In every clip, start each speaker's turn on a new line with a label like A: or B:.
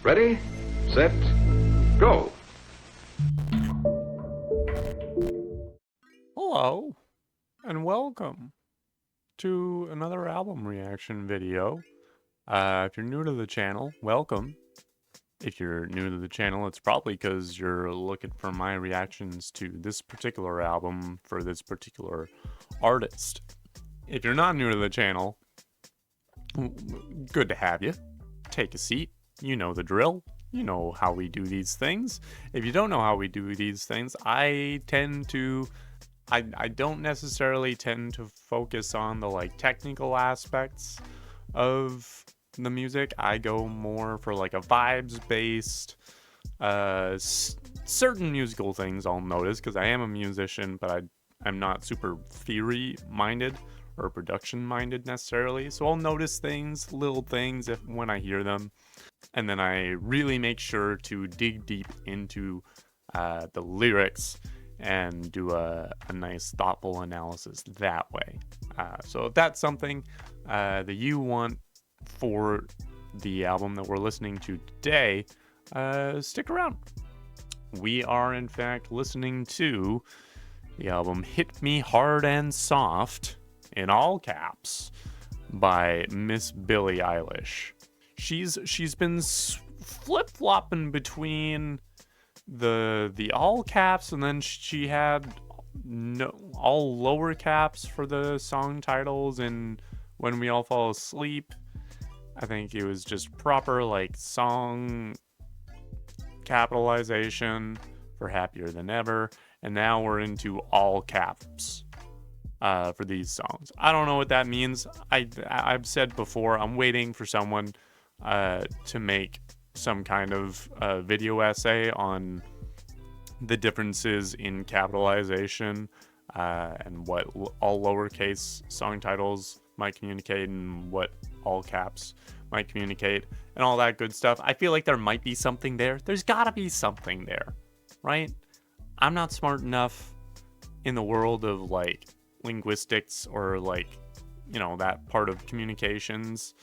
A: Ready, set, go.
B: Hello, and welcome to another album reaction video. If you're new to the channel, welcome. If you're new to the channel, it's probably because you're looking for my reactions to this particular album for this particular artist. If you're not new to the channel, good to have you. Take a seat. You know the drill. You know how we do these things. If you don't know how we do these things, I don't necessarily tend to focus on the technical aspects of the music. I go more for a vibes based certain musical things I'll notice, because I am a musician, but I'm not super theory minded or production minded necessarily. So I'll notice things, little things when I hear them, and then I really make sure to dig deep into the lyrics and do a nice thoughtful analysis that way. So if that's something that you want for the album that we're listening to today, stick around. We are in fact listening to the album Hit Me Hard and Soft, in all caps, by Miss Billie Eilish. She's been flip-flopping between the all caps, and then she had all lower caps for the song titles, and When We All Fall Asleep, I think it was just proper song capitalization for Happier Than Ever, and now we're into all caps for these songs. I don't know what that means. I've said before, I'm waiting for someone to make some kind of video essay on the differences in capitalization and what all lowercase song titles might communicate and what all caps might communicate and all that good stuff. I feel like there might be something there. There's gotta be something there, right? I'm not smart enough in the world of linguistics or that part of communications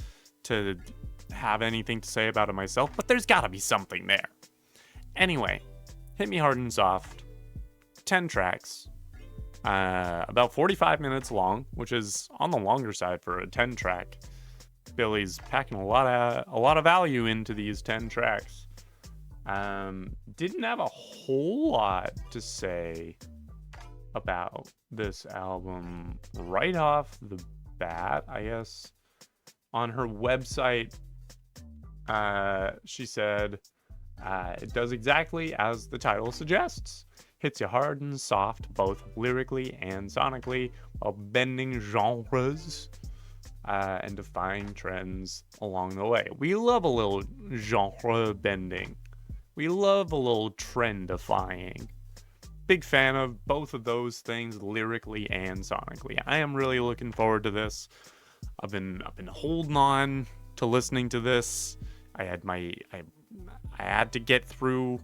B: to have anything to say about it myself, but there's gotta be something there. Anyway, Hit Me Hard and Soft, 10 tracks, about 45 minutes long, which is on the longer side for a 10 track. Billie's packing a lot of value into these 10 tracks. Didn't have a whole lot to say about this album right off the bat, I guess. On her website, she said, it does exactly as the title suggests. Hits you hard and soft, both lyrically and sonically, while bending genres and defying trends along the way. We love a little genre bending. We love a little trend defying. Big fan of both of those things, lyrically and sonically. I am really looking forward to this. I've been holding on to listening to this. I had to get through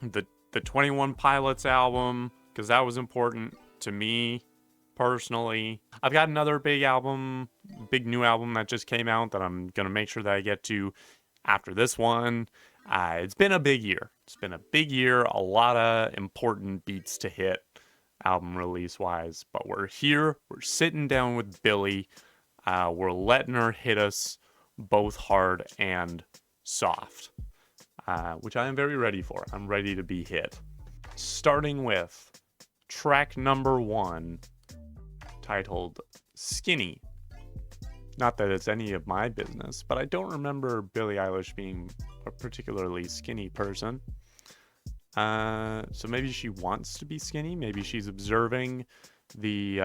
B: the 21 Pilots album because that was important to me personally. I've got another big new album that just came out that I'm gonna make sure that I get to after this one. It's been a big year. A lot of important beats to hit album release wise, but we're here. We're sitting down with Billie. We're letting her hit us both hard and soft, which I am very ready for. I'm ready to be hit. Starting with track number 1, titled Skinny. Not that it's any of my business, but I don't remember Billie Eilish being a particularly skinny person. So maybe she wants to be skinny. Maybe she's observing the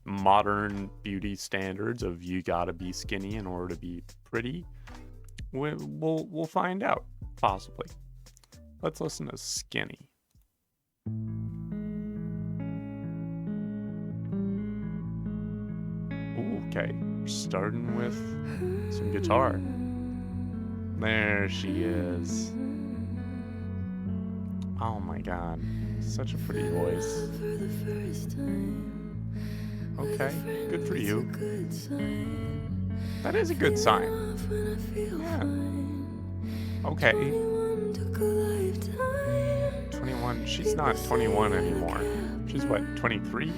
B: modern beauty standards of you gotta be skinny in order to be pretty. We'll find out, possibly. Let's listen to Skinny. Ooh, okay, starting with some guitar. There she is. Oh my god, such a pretty voice. Okay, good for you. That is a good sign. Yeah. Okay. 21. She's not 21 anymore. She's what, 23?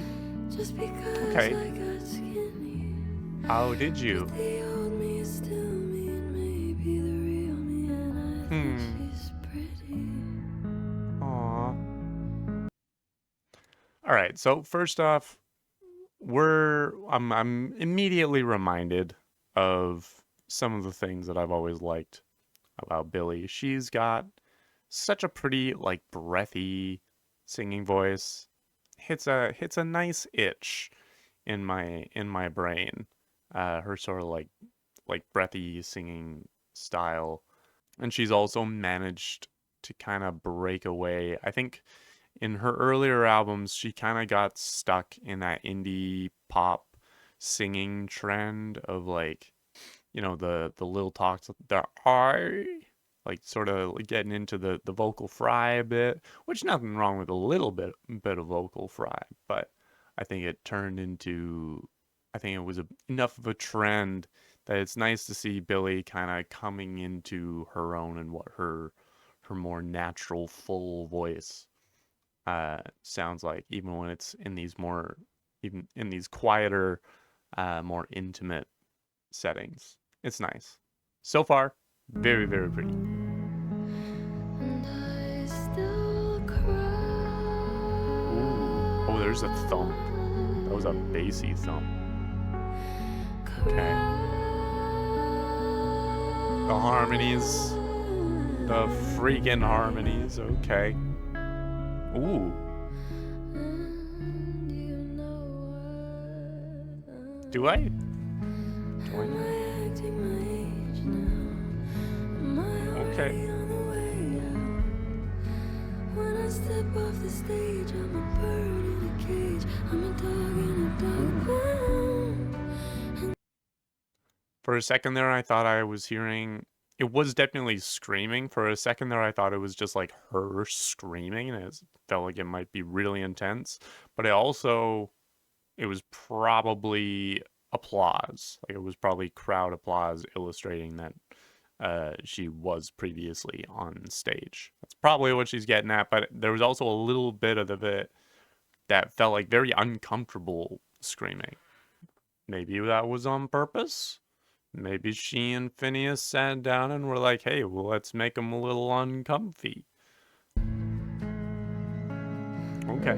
B: Okay. How did you? Aww. Alright, so first off, I'm immediately reminded of some of the things that I've always liked about Billie. She's got such a pretty, like, breathy singing voice. Hits a nice itch in my brain. Her sort of like breathy singing style. And she's also managed to kind of break away. I think in her earlier albums, she kind of got stuck in that indie pop singing trend of like, the little talks, the I, like sort of getting into the vocal fry a bit, which nothing wrong with a little bit of vocal fry, but I think it turned into, I think it was enough of a trend that it's nice to see Billie kind of coming into her own and what her more natural full voice sounds like, even when it's in these even in these quieter, more intimate settings. It's nice. So far, very, very pretty. Ooh. Oh, there's a thump. That was a bassy thump. Okay. The harmonies. The freaking harmonies. Okay. Ooh. Do I? Do I know? Okay. When I step off the stage, I'm a bird in a cage. I'm a dog in a dog pound. For a second there, I thought I was hearing. It was definitely screaming. For a second there, I thought it was just like her screaming, and it felt like it might be really intense. But it was probably applause. Like it was probably crowd applause illustrating that she was previously on stage. That's probably what she's getting at, but there was also a little bit of it that felt like very uncomfortable screaming. Maybe that was on purpose. Maybe she and Phineas sat down and were like, hey, well, let's make him a little uncomfy. Okay.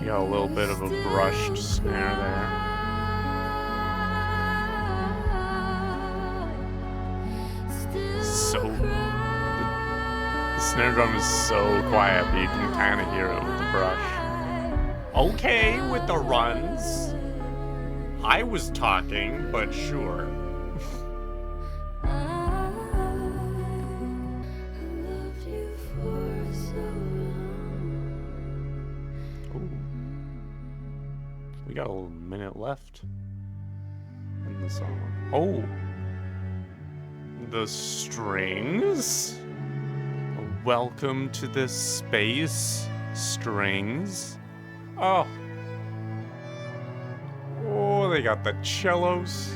B: You got a little bit of a brushed snare there. The snare drum is so quiet, but you can kind of hear it with the brush. Okay, with the runs. I was talking, but sure. Ooh. We got a minute left in the song. Oh! The strings? Welcome to the space, strings. Oh. Oh, they got the cellos.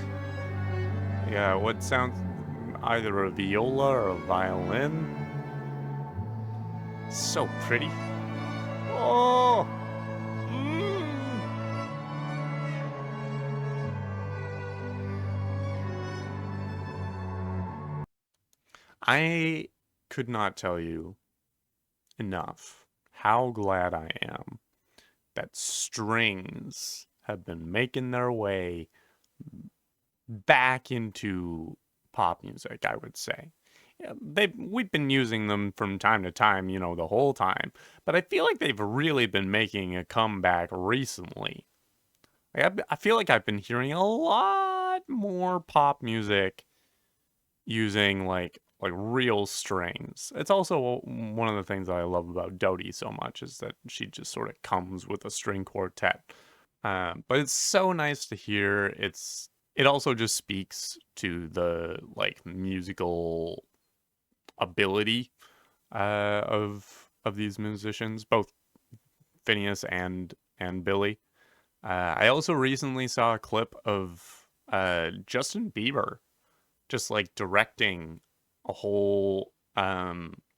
B: Yeah, what sounds either a viola or a violin. So pretty. Oh. I could not tell you enough how glad I am that strings have been making their way back into pop music, I would say. Yeah, we've been using them from time to time, the whole time, but I feel like they've really been making a comeback recently. I feel like I've been hearing a lot more pop music using like real strings. It's also one of the things that I love about Dodie so much is that she just sort of comes with a string quartet. But it's so nice to hear. It also just speaks to the like musical ability of these musicians, both Phineas and Billie. I also recently saw a clip of Justin Bieber just like directing a whole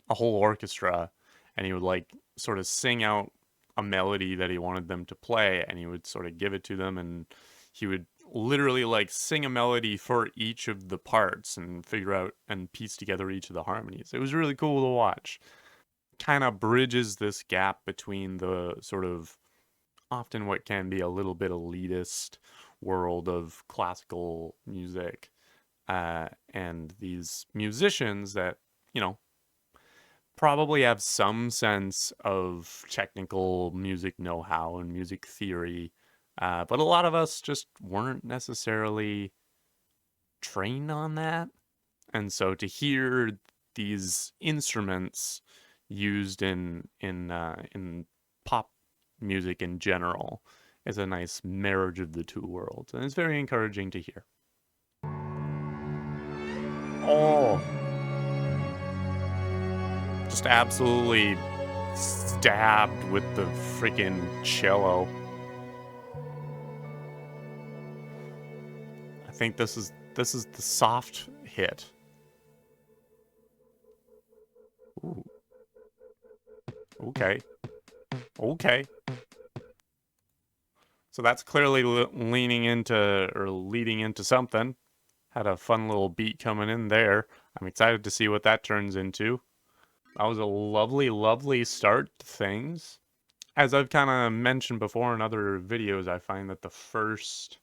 B: orchestra, and he would like sort of sing out a melody that he wanted them to play, and he would sort of give it to them, and he would literally like sing a melody for each of the parts and figure out and piece together each of the harmonies. It was really cool to watch. Kind of bridges this gap between the sort of often what can be a little bit elitist world of classical music, and these musicians that, you know, probably have some sense of technical music know-how and music theory, but a lot of us just weren't necessarily trained on that. And so to hear these instruments used in pop music in general is a nice marriage of the two worlds, and it's very encouraging to hear. Oh, just absolutely stabbed with the freaking cello. I think this is the soft hit. Ooh. Okay. Okay. So that's clearly leaning into or leading into something. Had a fun little beat coming in there. I'm excited to see what that turns into. That was a lovely, lovely start to things. As I've kind of mentioned before in other videos, I find that the first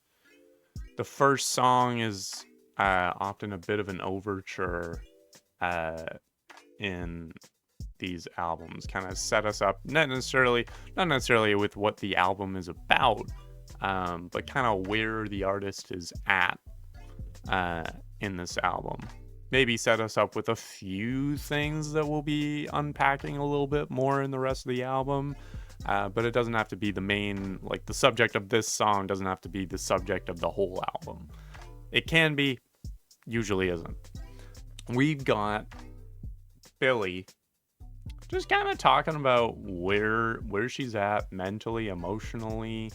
B: song is often a bit of an overture in these albums. Kind of set us up, not necessarily with what the album is about, but kind of where the artist is at in this album. Maybe set us up with a few things that we'll be unpacking a little bit more in the rest of the album. But it doesn't have to be the main, like the subject of this song doesn't have to be the subject of the whole album. It can be, usually isn't. We've got Billie just kind of talking about where she's at mentally, emotionally,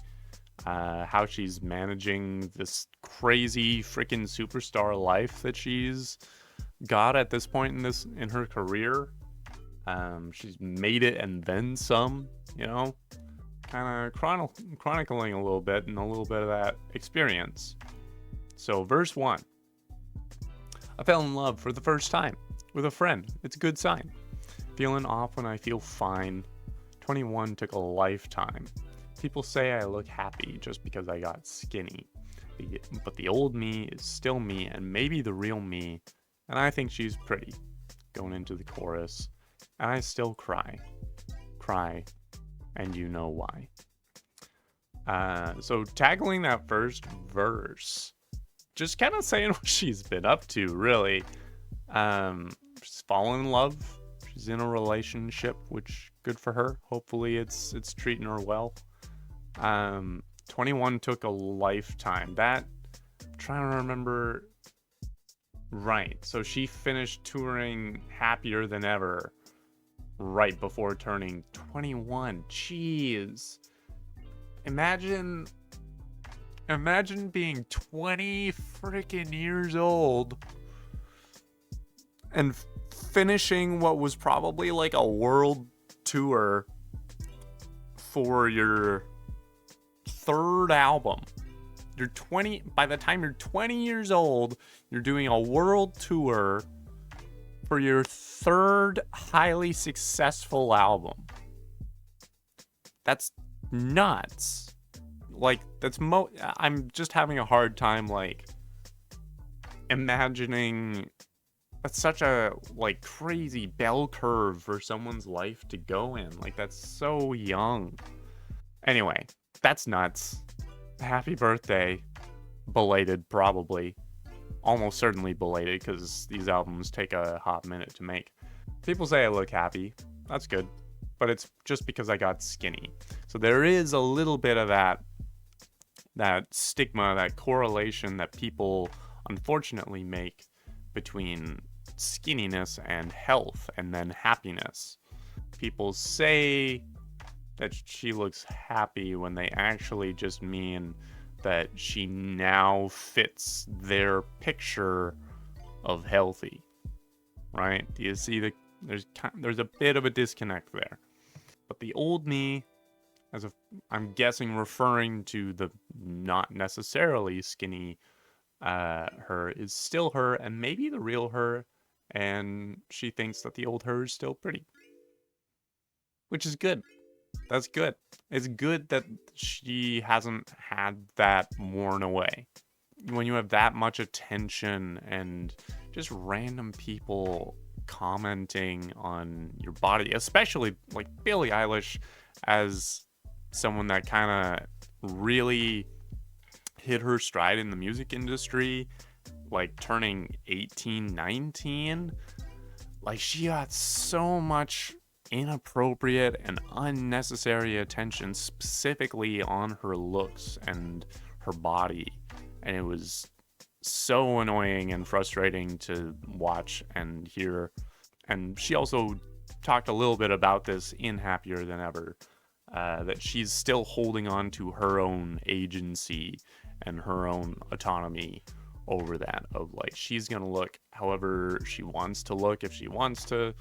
B: how she's managing this crazy freaking superstar life that she's got at this point in her career. She's made it and then some, you know, kind of chronicling a little bit and a little bit of that experience. So verse 1. I fell in love for the first time with a friend. It's a good sign. Feeling off when I feel fine. 21 took a lifetime. People say I look happy just because I got skinny. But the old me is still me and maybe the real me. And I think she's pretty. Going into the chorus. And I still cry. Cry. And you know why. So tackling that first verse. Just kind of saying what she's been up to, really. She's fallen in love. She's in a relationship, which good for her. Hopefully it's treating her well. 21 took a lifetime. That, I'm trying to remember. Right. So she finished touring Happier Than Ever right before turning 21. Jeez. Imagine being 20 freaking years old and finishing what was probably like a world tour for your third album. You're 20, by the time you're 20 years old, you're doing a world tour for your third highly successful album. That's nuts. Like, I'm just having a hard time, like, imagining. That's such a, like, crazy bell curve for someone's life to go in. Like, that's so young. Anyway, that's nuts. Happy birthday. Belated, probably. Almost certainly belated, because these albums take a hot minute to make. People say I look happy. That's good. But it's just because I got skinny. So there is a little bit of that stigma, that correlation that people unfortunately make between skinniness and health and then happiness. People say that she looks happy when they actually just mean that she now fits their picture of healthy, right? Do you see there's a bit of a disconnect there. But the old me, I'm guessing referring to the not necessarily skinny her, is still her, and maybe the real her, and she thinks that the old her is still pretty. Which is good. That's good. It's good that she hasn't had that worn away. When you have that much attention and just random people commenting on your body, especially like Billie Eilish, as someone that kind of really hit her stride in the music industry, like turning 18, 19, like she got so much inappropriate and unnecessary attention specifically on her looks and her body, and it was so annoying and frustrating to watch and hear. And she also talked a little bit about this in Happier Than Ever, that she's still holding on to her own agency and her own autonomy over that, of like, she's gonna look however she wants to look. If she wants to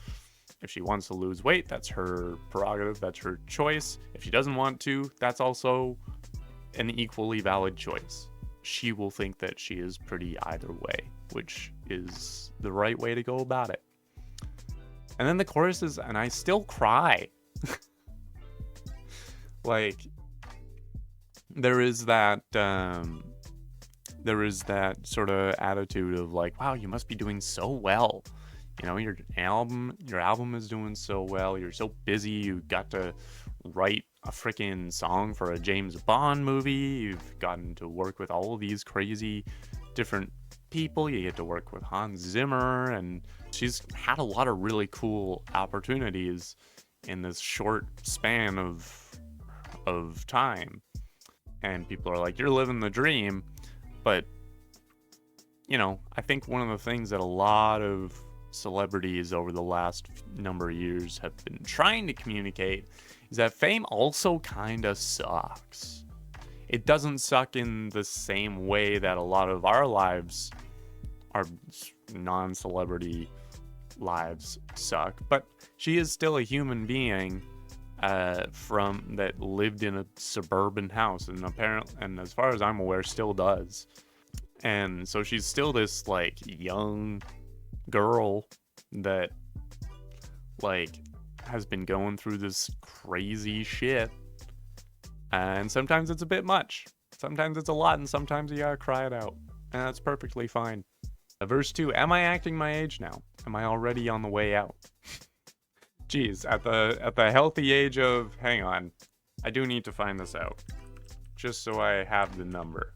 B: lose weight, that's her prerogative, that's her choice. If she doesn't want to, that's also an equally valid choice. She will think that she is pretty either way, which is the right way to go about it. And then the chorus is, and I still cry. Like, there is that sort of attitude of like, wow, you must be doing so well. You know, your album is doing so well. You're so busy. You got to write a freaking song for a James Bond movie. You've gotten to work with all of these crazy different people. You get to work with Hans Zimmer, and she's had a lot of really cool opportunities in this short span of time. And people are like, you're living the dream. But, you know, I think one of the things that a lot of celebrities over the last number of years have been trying to communicate is that fame also kind of sucks. It doesn't suck in the same way that a lot of our lives, our non-celebrity lives, suck, but she is still a human being that lived in a suburban house, and as far as I'm aware, still does. And so she's still this like young girl that like has been going through this crazy shit, and sometimes it's a bit much, sometimes it's a lot, and sometimes you gotta cry it out, and that's perfectly fine. Verse 2, am I acting my age now? Am I already on the way out? Geez, at the healthy age of, hang on, I do need to find this out just so I have the number.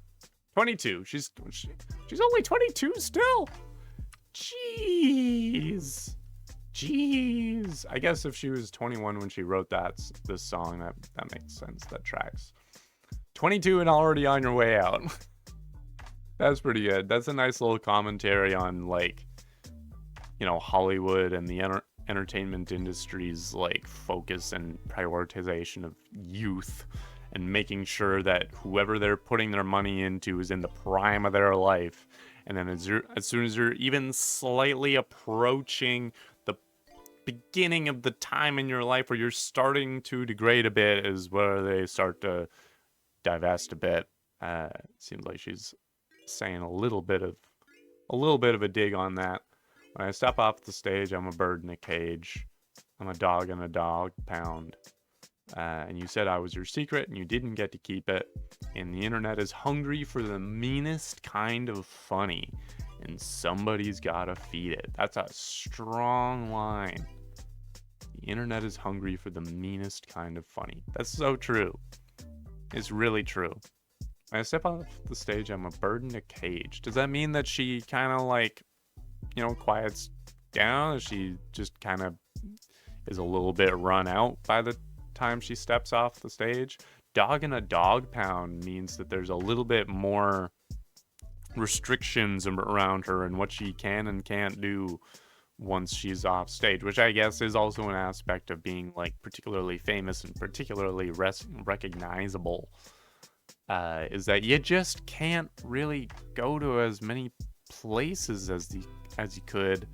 B: 22. She's only 22 still. Jeez. I guess if she was 21 when she wrote this song, that makes sense. That tracks. 22 and already on your way out. That's pretty good. That's a nice little commentary on, like, you know, Hollywood and the entertainment industry's like focus and prioritization of youth, and making sure that whoever they're putting their money into is in the prime of their life. And then as soon as you're even slightly approaching the beginning of the time in your life where you're starting to degrade a bit, is where they start to divest a bit. Seems like she's saying a little bit of a dig on that. When I step off the stage, I'm a bird in a cage. I'm a dog in a dog pound. And you said I was your secret, and you didn't get to keep it. And the internet is hungry for the meanest kind of funny, and somebody's gotta feed it. That's a strong line. The internet is hungry for the meanest kind of funny. That's so true. It's really true. When I step off the stage, I'm a bird in a cage. Does that mean that she kind of like, you know, quiets down? She just kind of is a little bit run out by the time she steps off the stage? Dog in a dog pound means that there's a little bit more restrictions around her and what she can and can't do once she's off stage, which I guess is also an aspect of being like particularly famous and particularly recognizable, is that you just can't really go to as many places as as you could.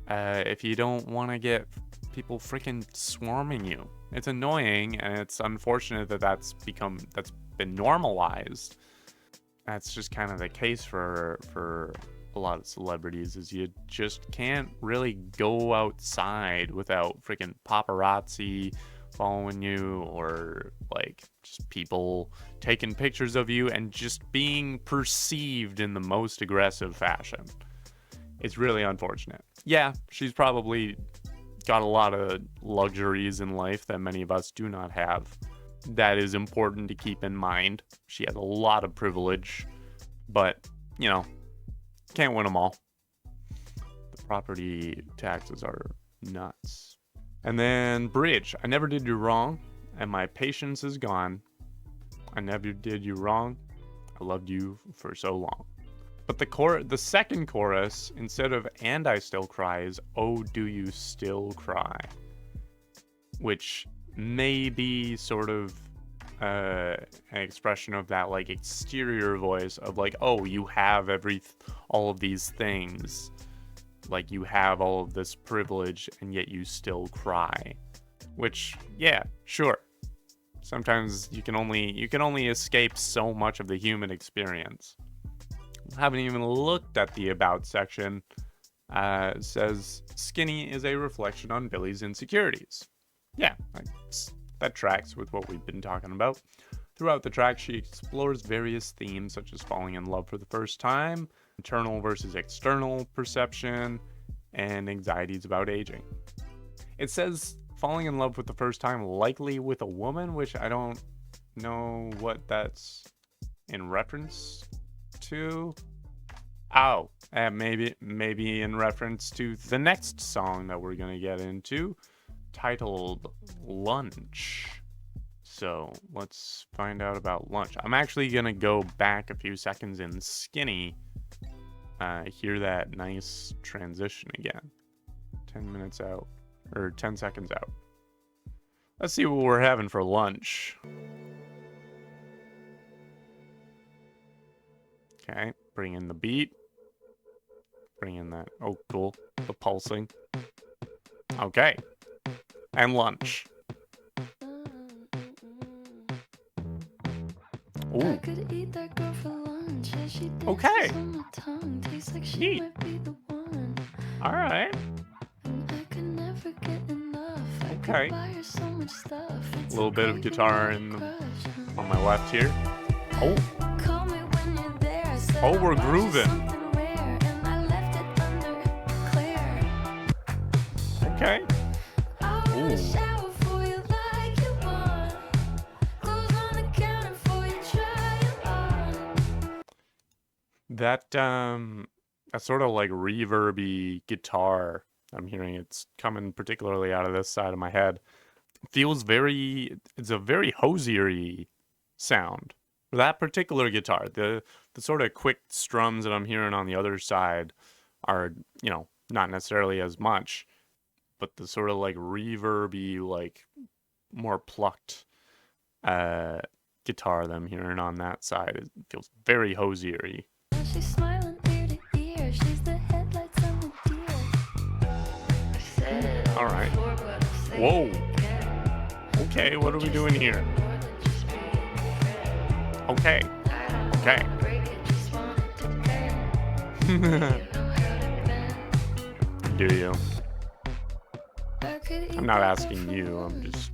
B: If you don't want to get people freaking swarming you. It's annoying, and it's unfortunate that that's been normalized. That's just kind of the case for a lot of celebrities, is you just can't really go outside without freaking paparazzi following you, or like just people taking pictures of you and just being perceived in the most aggressive fashion. It's really unfortunate. Yeah, she's probably got a lot of luxuries in life that many of us do not have. That is important to keep in mind. She has a lot of privilege, but, you know, can't win them all. The property taxes are nuts. And then Bridge. I never did you wrong, and my patience is gone. I never did you wrong. I loved you for so long. But the second chorus, instead of "and I still cry," is "oh, do you still cry?" Which may be sort of an expression of that like exterior voice of like, oh, you have all of these things, like you have all of this privilege, and yet you still cry. Which, yeah, sure. Sometimes you can only escape so much of the human experience. Haven't even looked at the about section. It says skinny is a reflection on Billie's insecurities. Yeah, that tracks with what we've been talking about. Throughout the track, she explores various themes such as falling in love for the first time, internal versus external perception, and anxieties about aging. It says falling in love for the first time, likely with a woman, which I don't know what that's in reference to. Oh, maybe in reference to the next song that we're gonna get into, titled Lunch. So let's find out about Lunch. I'm actually gonna go back a few seconds in Skinny, hear that nice transition again. 10 minutes out, or 10 seconds out. Let's see what we're having for lunch. Okay, bring in the beat. Bring in that. Oh, cool. The pulsing. Okay. And lunch. Ooh. Okay. Neat. Alright. Okay. A little bit of guitar on my left here. Oh. Oh, we're grooving. Okay. Ooh. That sort of like reverby guitar I'm hearing, it's coming particularly out of this side of my head. Feels it's a very hosiery sound for that particular guitar. The sort of quick strums that I'm hearing on the other side are, you know, not necessarily as much, but the sort of like reverby, like more plucked guitar that I'm hearing on that side, it feels very hosiery. She's smiling ear to ear. She's the headlights on the deer. All right. Whoa. Okay, what are we doing here? Okay. Okay. Do you? I'm not asking you, I'm just...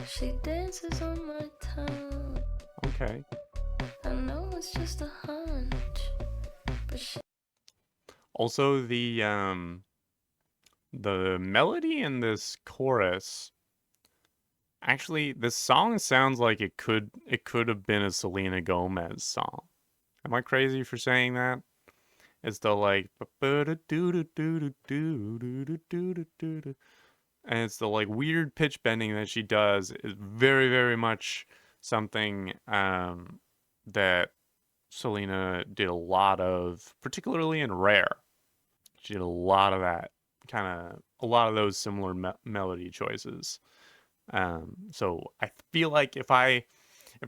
B: She dances on my tongue. Okay. I know it's just a hunch. But also, the melody in this chorus, actually, this song sounds like it could have been a Selena Gomez song. Am I crazy for saying that? It's the like, and it's the like weird pitch bending that she does is very, very much something that Selena did a lot of, particularly in Rare. She did a lot of that, a lot of those similar melody choices. So I feel like if I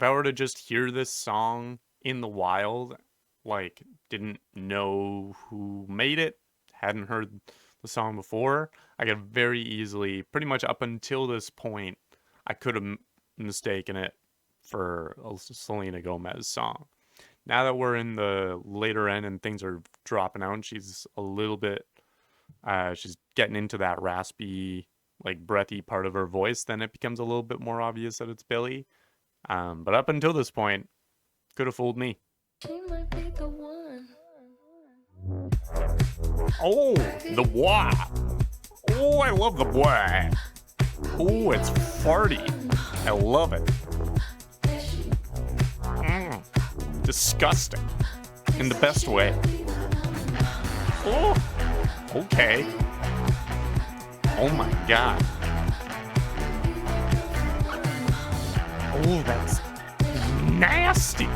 B: were to just hear this song in the wild, like, didn't know who made it, hadn't heard the song before, I could very easily, pretty much up until this point, I could have mistaken it for a Selena Gomez song. Now that we're in the later end and things are dropping out, and she's a little bit, she's getting into that raspy, like breathy part of her voice, then it becomes a little bit more obvious that it's Billie. But up until this point, could have fooled me.
C: She might be the one.
B: Oh, the bois. Oh, I love the bois. Oh, it's farty. I love it. Disgusting. In the best way. Oh, okay. Oh my god. Oh, that's nasty.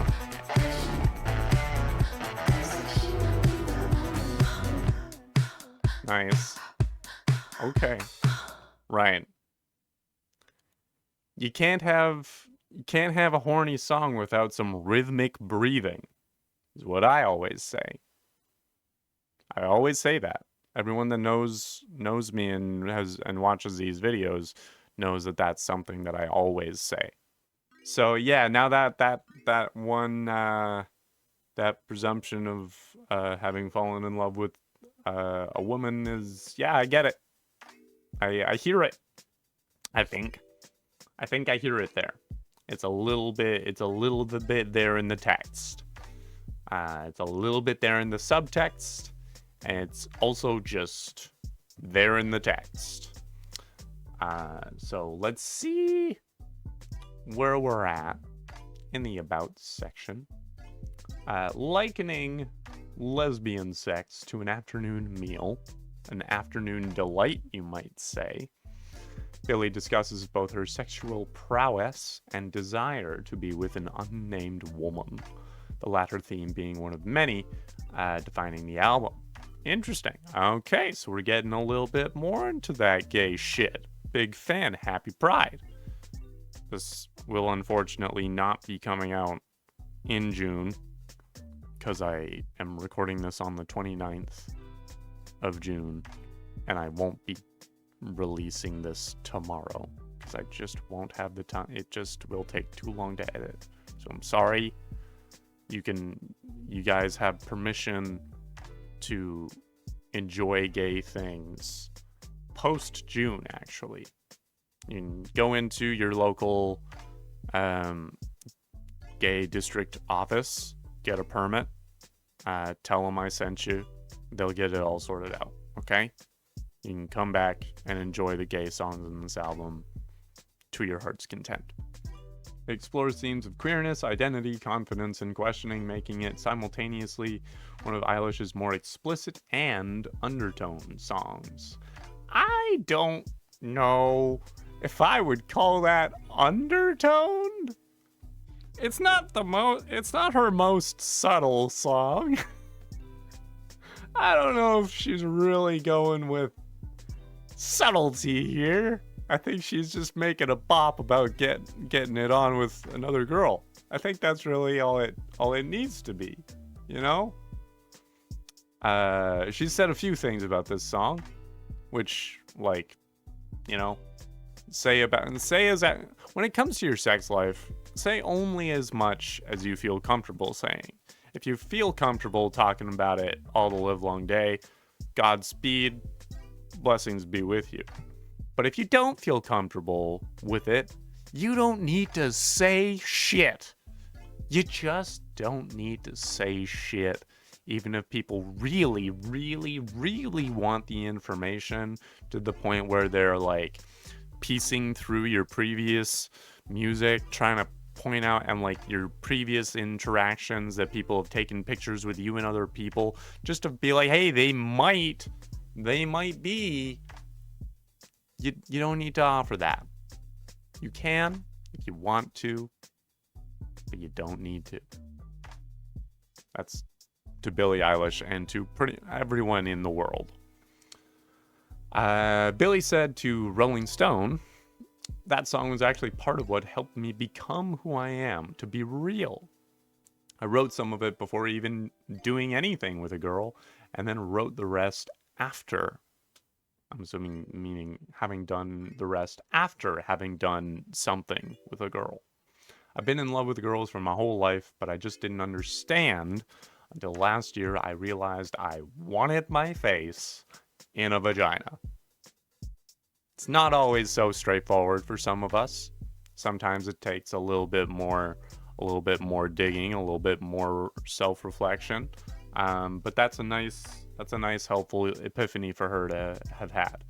B: Nice. Okay. Right. You can't have a horny song without some rhythmic breathing. Is what I always say. I always say that. Everyone that knows me and watches these videos knows that that's something that I always say. So yeah, now that one that presumption of having fallen in love with a woman is, yeah, I get it. I hear it. I think I hear it there. It's a little bit there in the text. It's a little bit there in the subtext, and it's also just there in the text. So let's see where we're at in the about section. Likening lesbian sex to an afternoon meal, an afternoon delight, you might say. Billie discusses both her sexual prowess and desire to be with an unnamed woman, the latter theme being one of many defining the album. Interesting. Okay, so we're getting a little bit more into that gay shit. Big fan. Happy Pride. This will unfortunately not be coming out in June, because I am recording this on the 29th of June, and I won't be releasing this tomorrow because I just won't have the time. It just will take too long to edit. So I'm sorry. You guys have permission to enjoy gay things post June, actually. You can go into your local gay district office, get a permit, tell them I sent you. They'll get it all sorted out, okay? You can come back and enjoy the gay songs in this album to your heart's content. It explores themes of queerness, identity, confidence, and questioning, making it simultaneously one of Eilish's more explicit and undertone songs. I don't know if I would call that undertoned. It's not her most subtle song. I don't know if she's really going with subtlety here. I think she's just making a bop about getting it on with another girl. I think that's really all it needs to be, you know? She said a few things about this song, which, like, you know, when it comes to your sex life, say only as much as you feel comfortable saying. If you feel comfortable talking about it all the livelong day, Godspeed, blessings be with you. But if you don't feel comfortable with it, you don't need to say shit. You just don't need to say shit, even if people really, really, really want the information to the point where they're like piecing through your previous music, trying to point out and like your previous interactions that people have taken pictures with you and other people, just to be like, hey, they might be. You don't need to offer that. You can if you want to, but you don't need to. That's to Billie Eilish and to pretty everyone in the world. Billie said to Rolling Stone, that song was actually part of what helped me become who I am, to be real. I wrote some of it before even doing anything with a girl, and then wrote the rest after. I'm assuming meaning having done the rest after having done something with a girl. I've been in love with girls for my whole life, but I just didn't understand until last year I realized I wanted my face in a vagina. It's not always so straightforward for some of us. Sometimes it takes a little bit more digging, a little bit more self-reflection. But that's a nice, helpful epiphany for her to have had.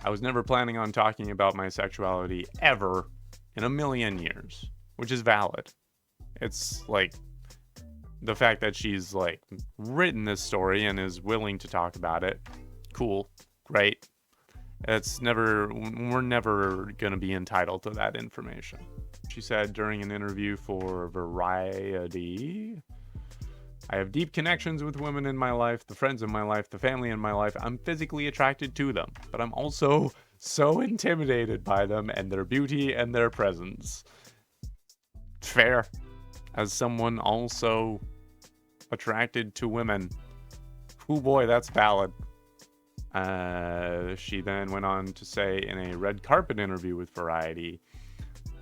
B: I was never planning on talking about my sexuality ever in a million years, which is valid. It's like the fact that she's like written this story and is willing to talk about it. Cool, great. We're never gonna be entitled to that information. She said during an interview for Variety, I have deep connections with women in my life, the friends in my life, the family in my life. I'm physically attracted to them, but I'm also so intimidated by them and their beauty and their presence. Fair. As someone also attracted to women. Oh boy, that's valid. She then went on to say in a red carpet interview with Variety,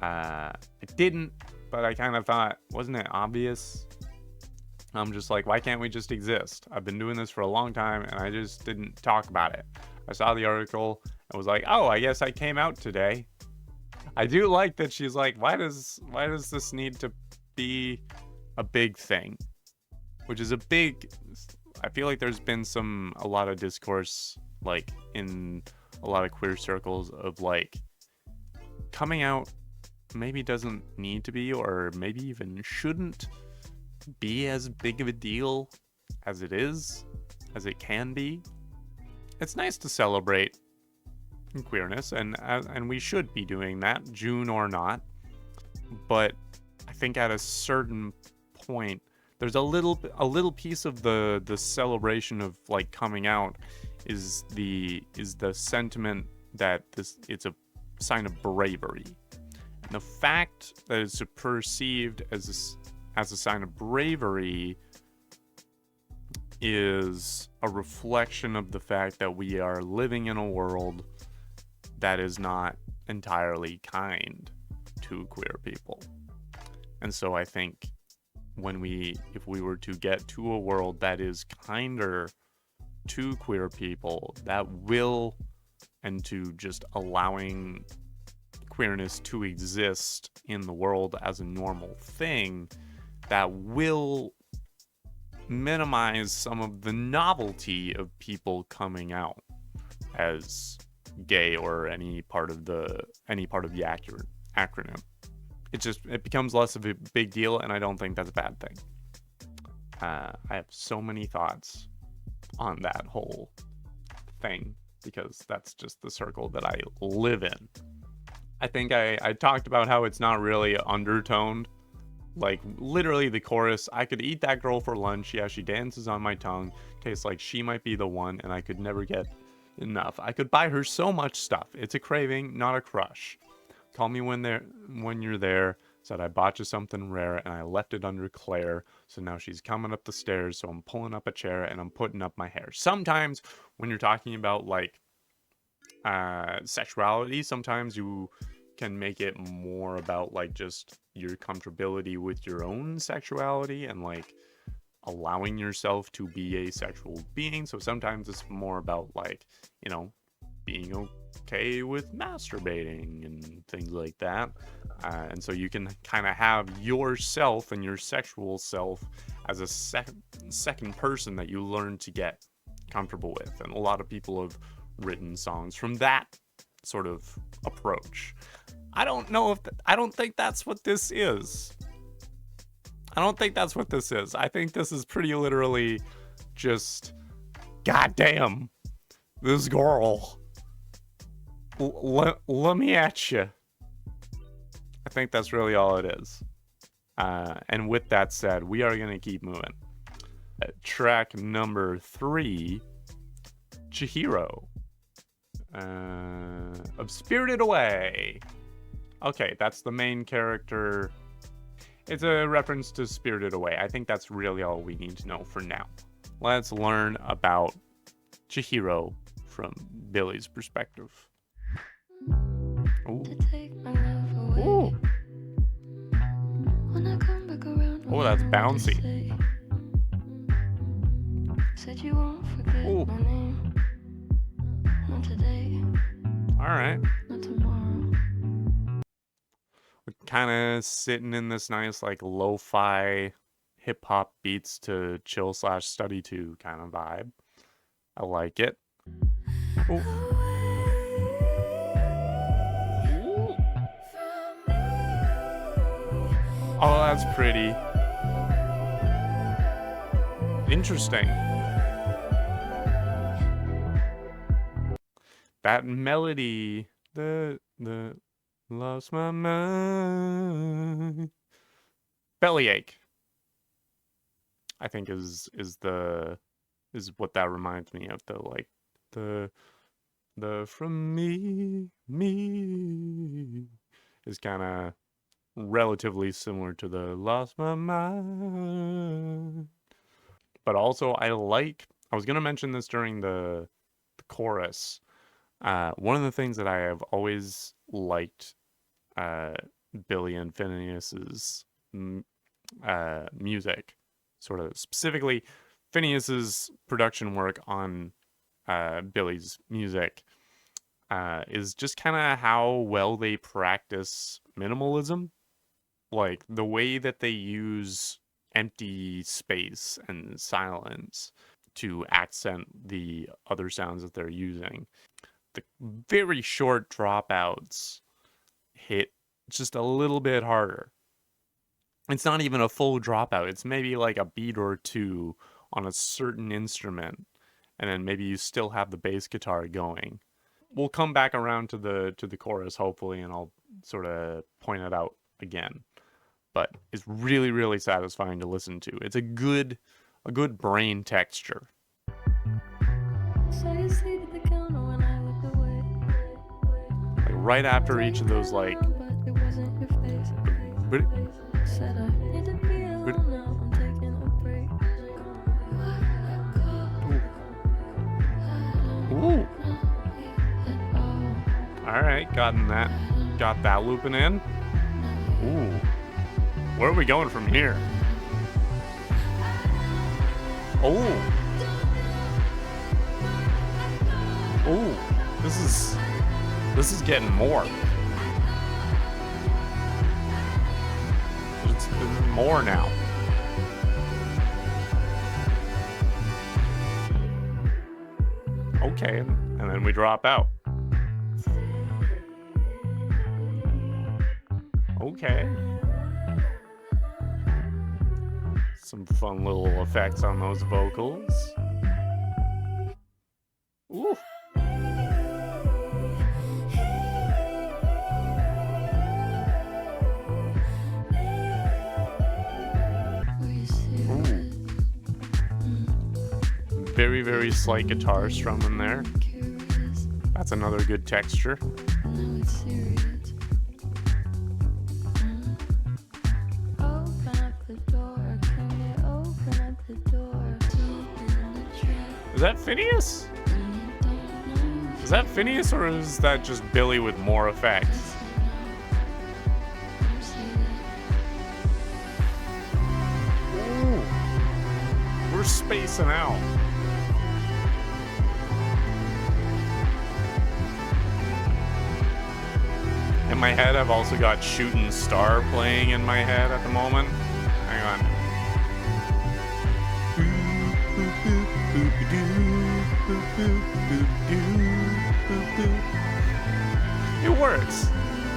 B: I didn't, but I kind of thought, wasn't it obvious? I'm just like, why can't we just exist? I've been doing this for a long time and I just didn't talk about it. I saw the article and was like, oh, I guess I came out today. I do like that she's like, why does this need to be a big thing? Which is I feel like there's been a lot of discourse, like in a lot of queer circles of like coming out maybe doesn't need to be, or maybe even shouldn't be as big of a deal as it is, as it can be. It's nice to celebrate queerness, and we should be doing that, June or not. But I think at a certain point, there's a little piece of the celebration of like coming out is the sentiment that it's a sign of bravery. And the fact that it's perceived as a sign of bravery is a reflection of the fact that we are living in a world that is not entirely kind to queer people. And so I think if we were to get to a world that is kinder to queer people, and to just allowing queerness to exist in the world as a normal thing, that will minimize some of the novelty of people coming out as gay or any part of the acronym. It becomes less of a big deal, and I don't think that's a bad thing. I have so many thoughts on that whole thing because that's just the circle that I live in. I think I talked about how it's not really undertoned. Like, literally the chorus, I could eat that girl for lunch, yeah, she dances on my tongue, tastes like she might be the one, and I could never get enough. I could buy her so much stuff. It's a craving, not a crush. Call me when you're there. Said I bought you something rare and I left it under Claire. So now she's coming up the stairs. So I'm pulling up a chair and I'm putting up my hair. Sometimes when you're talking about like sexuality, sometimes you can make it more about like just your comfortability with your own sexuality and like allowing yourself to be a sexual being. So sometimes it's more about like, being okay with masturbating and things like that. And so you can kind of have yourself and your sexual self as a second person that you learn to get comfortable with. And a lot of people have written songs from that sort of approach. I don't think that's what this is. I think this is pretty literally just, goddamn, this girl. Let me at you. I think that's really all it is. And with that said, we are going to keep moving. Track number 3, CHIHIRO. Of Spirited Away. Okay, that's the main character. It's a reference to Spirited Away. I think that's really all we need to know for now. Let's learn about CHIHIRO from Billie's perspective. Ooh.
C: To take my love away.
B: Ooh.
C: When I come back around,
B: Oh, that's bouncy.
C: Said you won't forget
B: Ooh.
C: my name. Not today,
B: All right.
C: not tomorrow.
B: We're kind of sitting in this nice, like, lo-fi hip-hop beats to chill/study to kind of vibe. I like it. Ooh. Oh, that's pretty. Interesting. That melody, the lost my mind. Bellyache, I think is what that reminds me of. The from me is kind of relatively similar to the lost my mind. But also I was gonna mention this during the chorus. One of the things that I have always liked Billie and Finneas's music, sort of specifically Finneas's production work on Billie's music, is just kind of how well they practice minimalism. Like the way that they use empty space and silence to accent the other sounds that they're using. The very short dropouts hit just a little bit harder. It's not even a full dropout. It's maybe like a beat or two on a certain instrument, and then maybe you still have the bass guitar going. We'll come back around to the chorus hopefully, and I'll sort of point it out again. But it's really, really satisfying to listen to. It's a good brain texture.
C: So you see the counter when I look away.
B: Like right after each of those, like,
C: But it wasn't your face. Said I need to be alone now. I'm taking a break.
B: ooh. All right, got that looping in. Ooh. Where are we going from here? Oh. Oh. This is getting more. It's more now. Okay, and then we drop out. Okay. Some fun little effects on those vocals. Ooh. Very, very slight guitar strum in there. That's another good texture. Is that Finneas? Is that Finneas, or is that just Billie with more effects? Ooh. We're spacing out. In my head, I've also got Shooting Star playing in my head at the moment. Hang on. It works.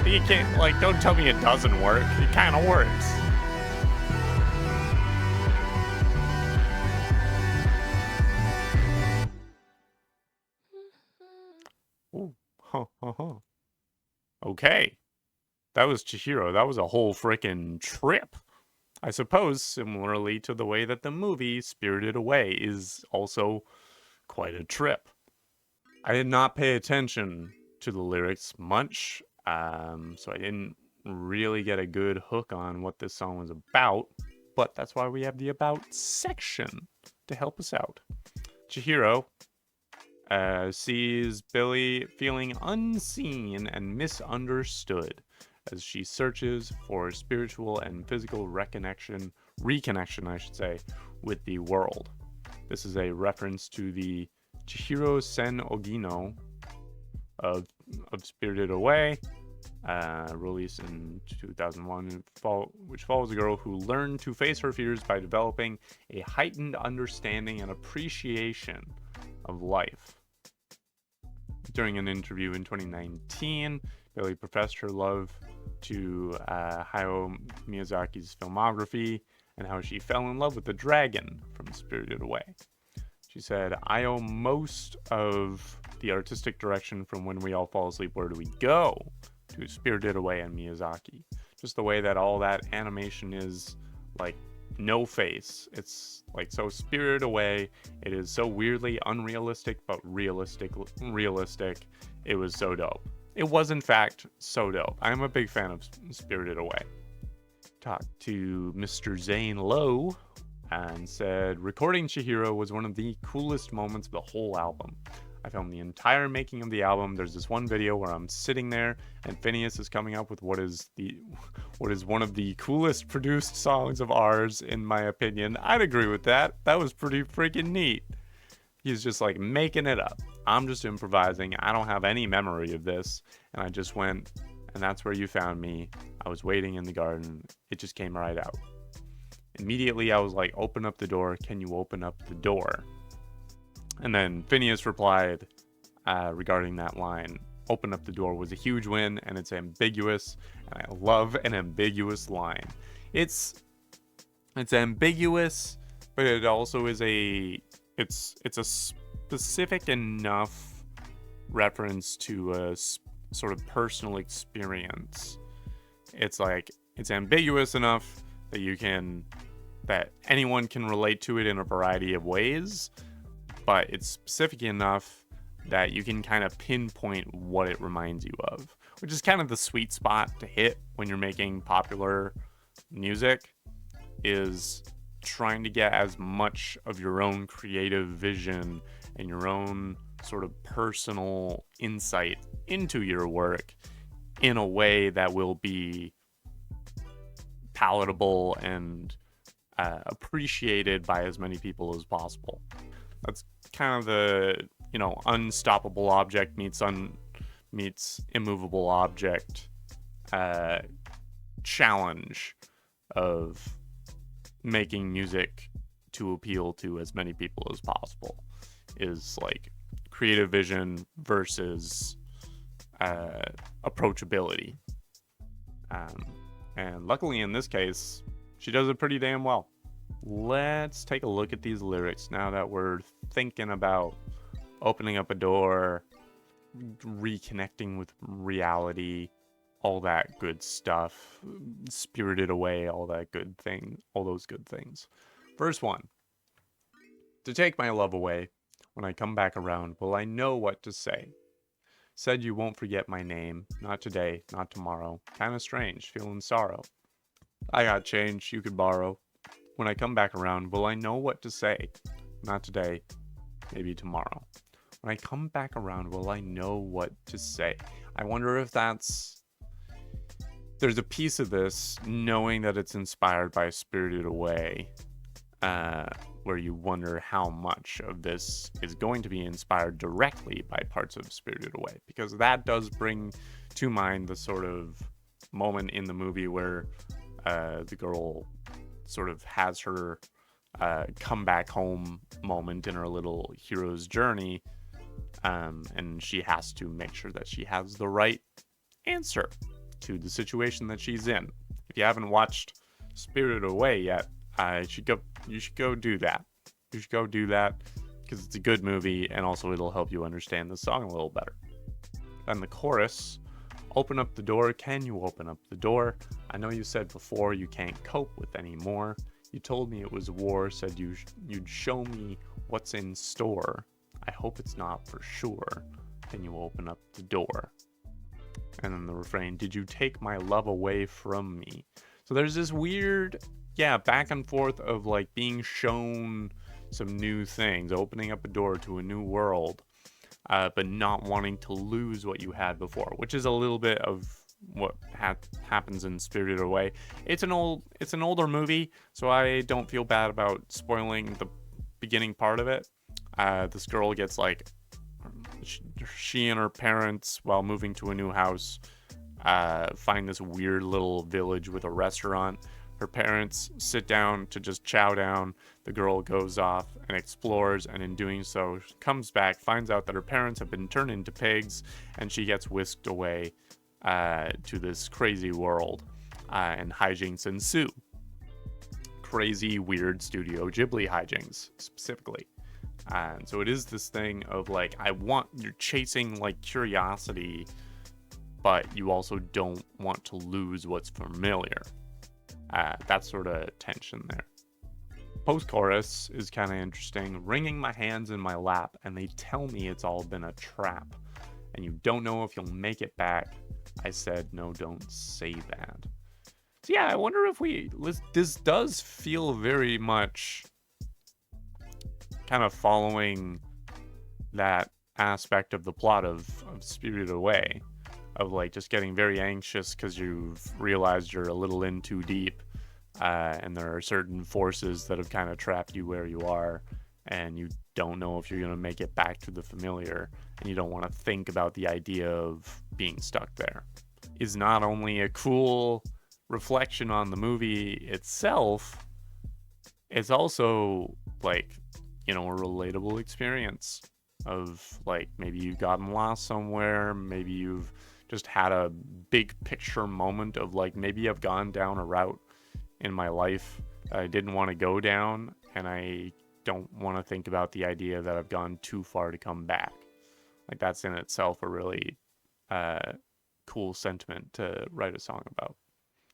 B: You can't, like, don't tell me it doesn't work. It kind of works. Ooh. Huh. Okay. That was CHIHIRO. That was a whole frickin' trip. I suppose similarly to the way that the movie Spirited Away is also quite a trip. I did not pay attention to the lyrics much, so I didn't really get a good hook on what this song was about, but that's why we have the About section to help us out. CHIHIRO sees Billie feeling unseen and misunderstood as she searches for spiritual and physical reconnection, I should say, with the world. This is a reference to the Chihiro Sen Ogino of Spirited Away, released in 2001, which follows a girl who learned to face her fears by developing a heightened understanding and appreciation of life. During an interview in 2019, Billie professed her love to Hayao Miyazaki's filmography and how she fell in love with the dragon from Spirited Away. She said, "I owe most of the artistic direction from When We All Fall Asleep, Where Do We Go? To Spirited Away and Miyazaki. Just the way that all that animation is like no face. It's like so Spirited Away. It is so weirdly unrealistic, but realistic. It was so dope. It was in fact so dope. I'm a big fan of Spirited Away." Talked to Mr. Zane Lowe and said, "Recording CHIHIRO was one of the coolest moments of the whole album. I filmed the entire making of the album. There's this one video where I'm sitting there and Finneas is coming up with what is one of the coolest produced songs of ours, in my opinion." I'd agree with that. That was pretty freaking neat. He's just like making it up. I'm just improvising. I don't have any memory of this. And I just went, and that's where you found me. I was waiting in the garden. It just came right out. Immediately I was like, "Open up the door. Can you open up the door?" And then Finneas replied regarding that line, "Open up the door" was a huge win, and it's ambiguous, and I love an ambiguous line. It's ambiguous, but it also is it's a specific enough reference to a sort of personal experience. It's like, it's ambiguous enough that anyone can relate to it in a variety of ways, but it's specific enough that you can kind of pinpoint what it reminds you of, which is kind of the sweet spot to hit when you're making popular music, is trying to get as much of your own creative vision and your own sort of personal insight into your work in a way that will be palatable and appreciated by as many people as possible. That's kind of the, unstoppable object meets immovable object challenge of making music to appeal to as many people as possible, is like creative vision versus approachability. And luckily in this case, she does it pretty damn well. Let's take a look at these lyrics now that we're thinking about opening up a door, reconnecting with reality, all that good stuff, Spirited Away, all those good things. Verse 1. "To take my love away, when I come back around, will I know what to say? Said you won't forget my name, not today, not tomorrow. Kinda strange, feeling sorrow. I got change you could borrow. When I come back around, will I know what to say? Not today, maybe tomorrow. When I come back around, will I know what to say?" I wonder if there's a piece of this, knowing that it's inspired by Spirited Away, where you wonder how much of this is going to be inspired directly by parts of Spirited Away, because that does bring to mind the sort of moment in the movie where the girl sort of has her come back home moment in her little hero's journey, and she has to make sure that she has the right answer to the situation that she's in. If you haven't watched Spirited Away yet, you should go do that. You should go do that, because it's a good movie, and also it'll help you understand the song a little better. Then the chorus, "Open up the door, can you open up the door? I know you said before you can't cope with anymore. You told me it was war, said you'd show me what's in store. I hope it's not for sure. Can you open up the door?" And then the refrain, did you take my love away from me? So there's this weird, yeah, back and forth of like being shown some new things, opening up a door to a new world, but not wanting to lose what you had before, which is a little bit of what happens in Spirited Away. It's an older movie, so I don't feel bad about spoiling the beginning part of it. This girl gets like, she and her parents, while moving to a new house, find this weird little village with a restaurant. Her parents sit down to just chow down. The girl goes off and explores, and in doing so, comes back, finds out that her parents have been turned into pigs, and she gets whisked away to this crazy world, and hijinks ensue. Crazy, weird Studio Ghibli hijinks, specifically. And so it is this thing of like, you're chasing like curiosity, but you also don't want to lose what's familiar. That sort of tension there. Post-chorus is kind of interesting. Wringing my hands in my lap, and they tell me it's all been a trap, and you don't know if you'll make it back. I said, no, don't say that. So yeah, I wonder if this does feel very much kind of following that aspect of the plot of Spirited Away, of like just getting very anxious because you've realized you're a little in too deep, and there are certain forces that have kind of trapped you where you are, and you don't know if you're going to make it back to the familiar, and you don't want to think about the idea of being stuck there. Is not only a cool reflection on the movie itself, it's also like, you know, a relatable experience of like, maybe you've gotten lost somewhere, maybe you've just had a big picture moment of like, maybe I've gone down a route in my life I didn't want to go down, and I don't want to think about the idea that I've gone too far to come back. Like, that's in itself a really cool sentiment to write a song about.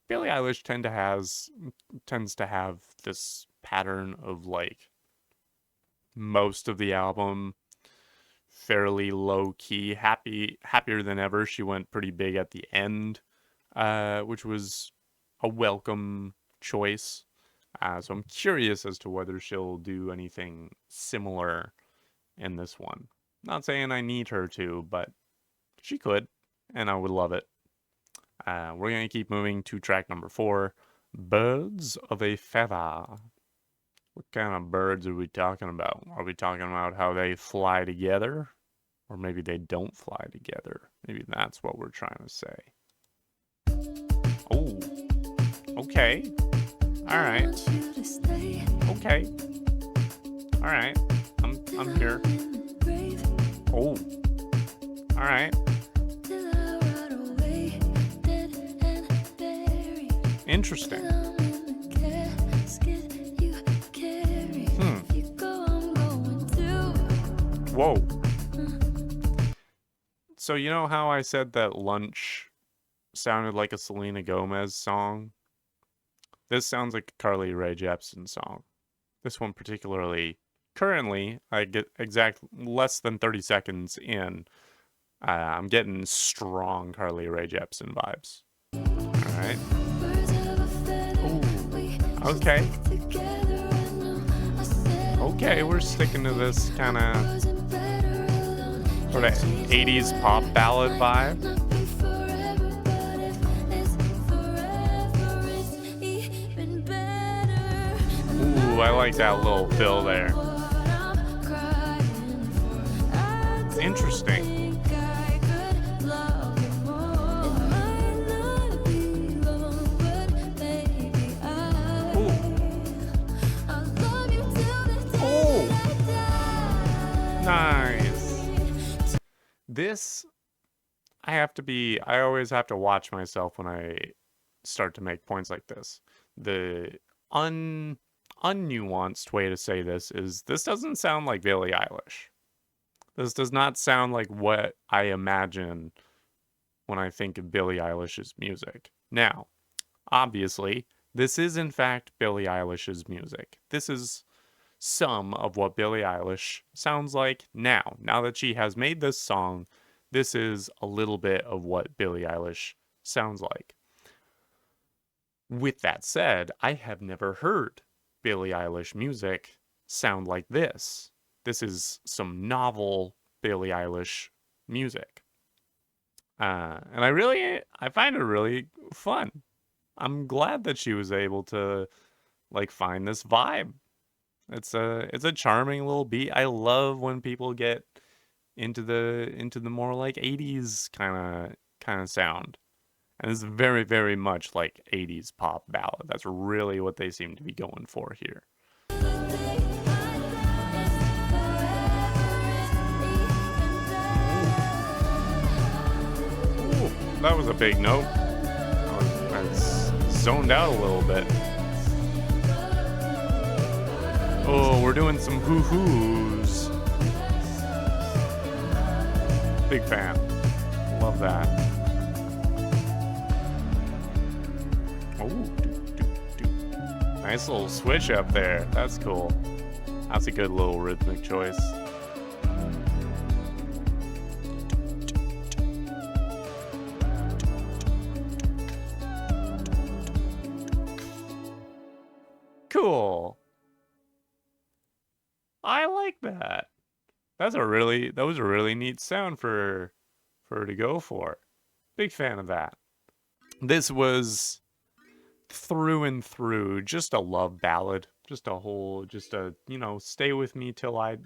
B: Billie Eilish tends to have this pattern of like, most of the album fairly low key, happier than ever. She went pretty big at the end, which was a welcome choice. So I'm curious as to whether she'll do anything similar in this one. Not saying I need her to, but she could, and I would love it. We're going to keep moving to track number 4, Birds of a Feather. What kind of birds are we talking about? Are we talking about how they fly together? Or maybe they don't fly together. Maybe that's what we're trying to say. Oh, okay. All right. Okay. All right. I'm here. Oh. All right. Interesting. Whoa. So you know how I said that Lunch sounded like a Selena Gomez song? This sounds like a Carly Rae Jepsen song. This one particularly. Currently, I get less than 30 seconds in. I'm getting strong Carly Rae Jepsen vibes. Alright. Okay. Okay, we're sticking to this kind of sort of 80s pop ballad vibe. Ooh, I like that little fill there. Interesting. Nice. This, I always have to watch myself when I start to make points like this. The unnuanced way to say this is, this doesn't sound like Billie Eilish. This does not sound like what I imagine when I think of Billie Eilish's music. Now, obviously, this is in fact Billie Eilish's music. This is some of what Billie Eilish sounds like now that she has made this song this is a little bit of what Billie Eilish sounds like. With that said, I have never heard Billie Eilish music sound like this. This is some novel Billie Eilish music. And I find it really fun. I'm glad that she was able to like find this vibe. It's a charming little beat. I love when people get into the more like 80s kind of sound. And it's very, very much like 80s pop ballad. That's really what they seem to be going for here. Ooh, that was a big note. I was zoned out a little bit. Oh, we're doing some hoo-hoos. Big fan. Love that. Oh, nice little switch up there. That's cool. That's a good little rhythmic choice. Cool. I like that. That was a really neat sound for her to go for. Big fan of that. This was through and through just a love ballad, just a stay with me till I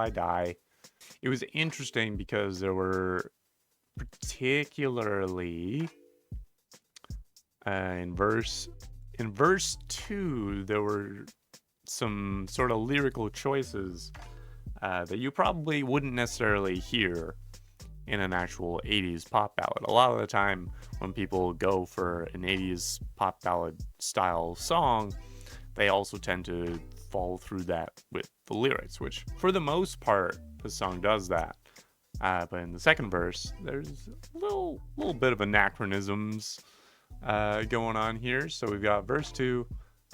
B: die. It was interesting because there were particularly in verse 2 there were some sort of lyrical choices that you probably wouldn't necessarily hear in an actual 80s pop ballad. A lot of the time when people go for an 80s pop ballad style song, they also tend to follow through that with the lyrics, which for the most part the song does that. But in the second verse, there's a little bit of anachronisms going on here. So we've got verse 2.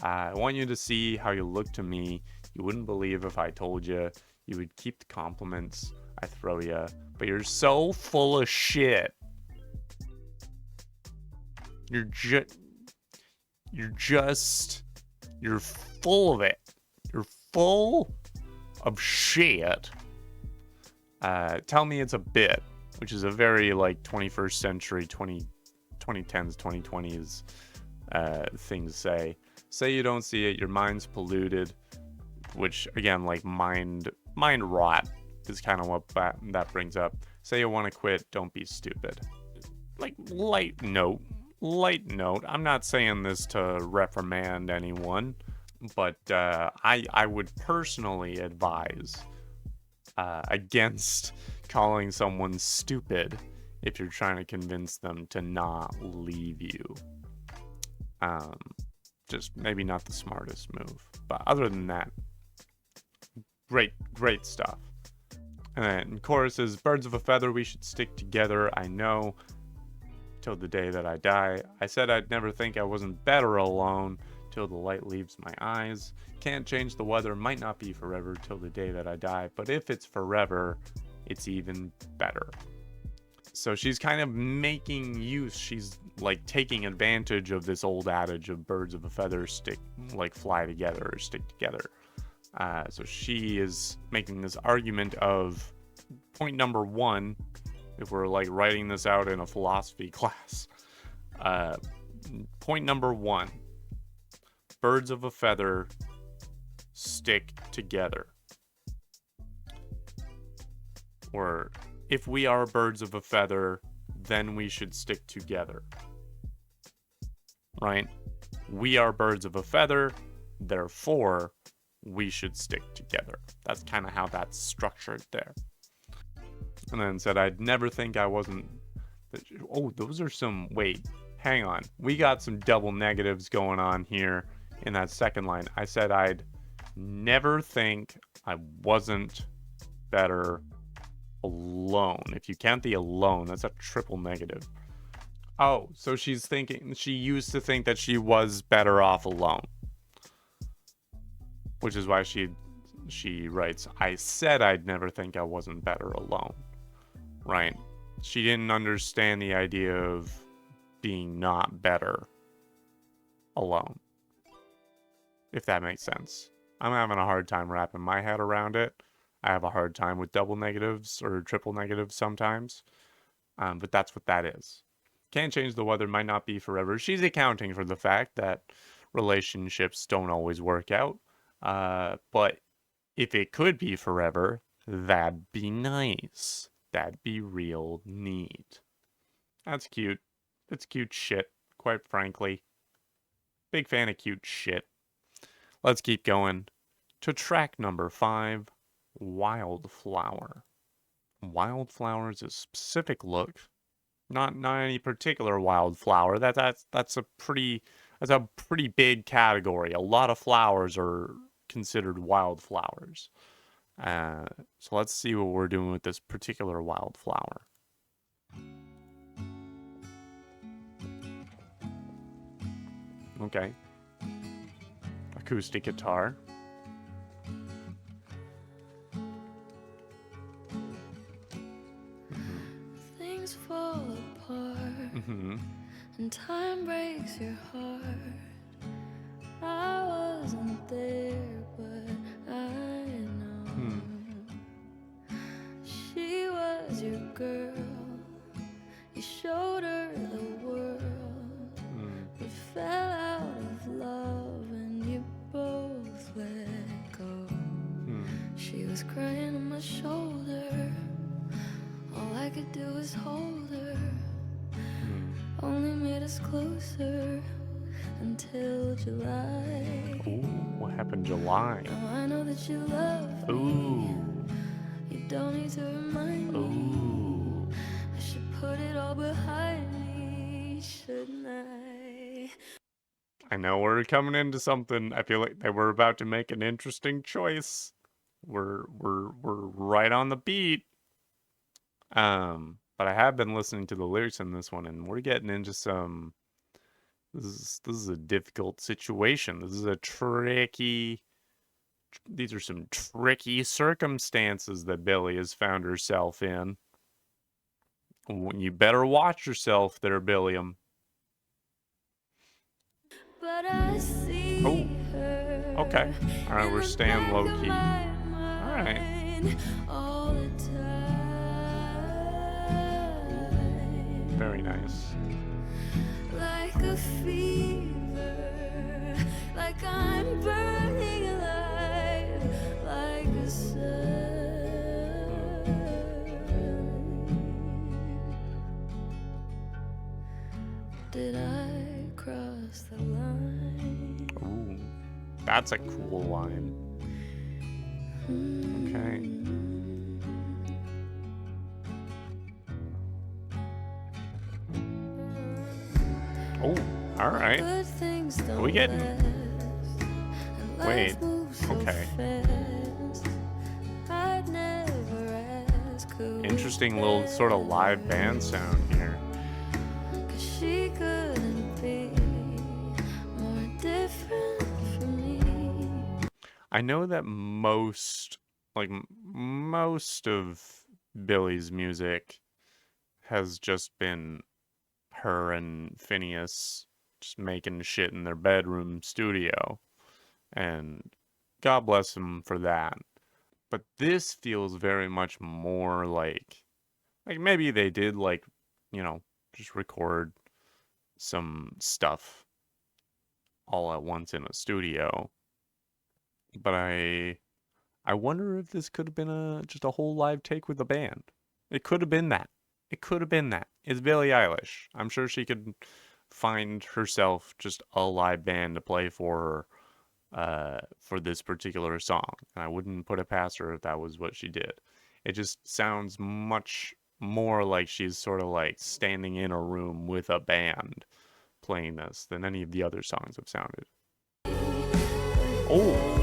B: I want you to see how you look to me. You wouldn't believe if I told you. You would keep the compliments I throw you. But you're so full of shit. You're full of it. You're full of shit. Tell me it's a bit, which is a very like 21st century, 2010s, 2020s thing to say. Say you don't see it, your mind's polluted, which again, like mind rot is kind of what that brings up. Say you want to quit, don't be stupid. Like light note. I'm not saying this to reprimand anyone, but I would personally advise against calling someone stupid if you're trying to convince them to not leave you. Just maybe not the smartest move, but other than that, great stuff. And then chorus is, birds of a feather, we should stick together. I know, till the day that I die. I said I'd never think I wasn't better alone, till the light leaves my eyes. Can't change the weather, might not be forever, till the day that I die. But if it's forever, it's even better. So she's kind of making use, she's like taking advantage of this old adage of birds of a feather fly together or stick together. So she is making this argument of point number 1, if we're like writing this out in a philosophy class. Point number 1, birds of a feather stick together. Or if we are birds of a feather, then we should stick together. Right? We are birds of a feather, therefore we should stick together. That's kind of how that's structured there. And then said, I'd never think I wasn't... Oh, those are some... Wait, hang on. We got some double negatives going on here in that second line. I said I'd never think I wasn't better alone. If you count the alone, that's a triple negative. Oh, so she used to think that she was better off alone. Which is why she writes, I said I'd never think I wasn't better alone. Right? she didn't understand the idea of being not better alone. If that makes sense. I'm having a hard time wrapping my head around it. I have a hard time with double negatives or triple negatives sometimes. But that's what that is. Can't change the weather, might not be forever. She's accounting for the fact that relationships don't always work out. But if it could be forever, that'd be nice. That'd be real neat. That's cute. It's cute shit, quite frankly. Big fan of cute shit. Let's keep going to track number 5, Wildflower. Wildflower is a specific look, not any particular wildflower. That's a pretty big category. A lot of flowers are considered wildflowers. So let's see what we're doing with this particular wildflower. Okay. Acoustic guitar.
C: Things fall apart, and time breaks your heart. I wasn't there, but I know she was your girl. You showed her the world, but fell out of love, and you both let go. She was crying on my shoulder. All I could do was hold her. Only made us closer until July.
B: Ooh, what happened July?
C: Now I know that you love me.
B: Ooh.
C: You don't need to remind me.
B: Ooh.
C: I should put it all behind me, shouldn't I?
B: I know we're coming into something. I feel like they were about to make an interesting choice. We're right on the beat. But I have been listening to the lyrics in this one, and we're getting into some. This is a difficult situation. This is a tricky. These are some tricky circumstances that Billie has found herself in. You better watch yourself there, Billiam.
C: But I see her.
B: Okay. All right, we're staying low key. All right.
C: All the time.
B: Very nice.
C: Like a fever, like I'm burning alive, like a sun. Did I cross the line?
B: Ooh, that's a cool line. Okay. Oh, all right. Are we getting? Wait. Okay. Interesting little sort of live band sound here.
C: She couldn't be more different from me.
B: I know that most of Billie's music has just been her and Finneas just making shit in their bedroom studio, and God bless them for that. But this feels very much more like maybe they did just record some stuff all at once in a studio. But I wonder if this could have been just a whole live take with the band. It could have been that. It could have been that. It's Billie Eilish. I'm sure she could find herself just a live band to play for her for this particular song. And I wouldn't put it past her if that was what she did. It just sounds much more like she's sort of like standing in a room with a band playing this than any of the other songs have sounded. Oh.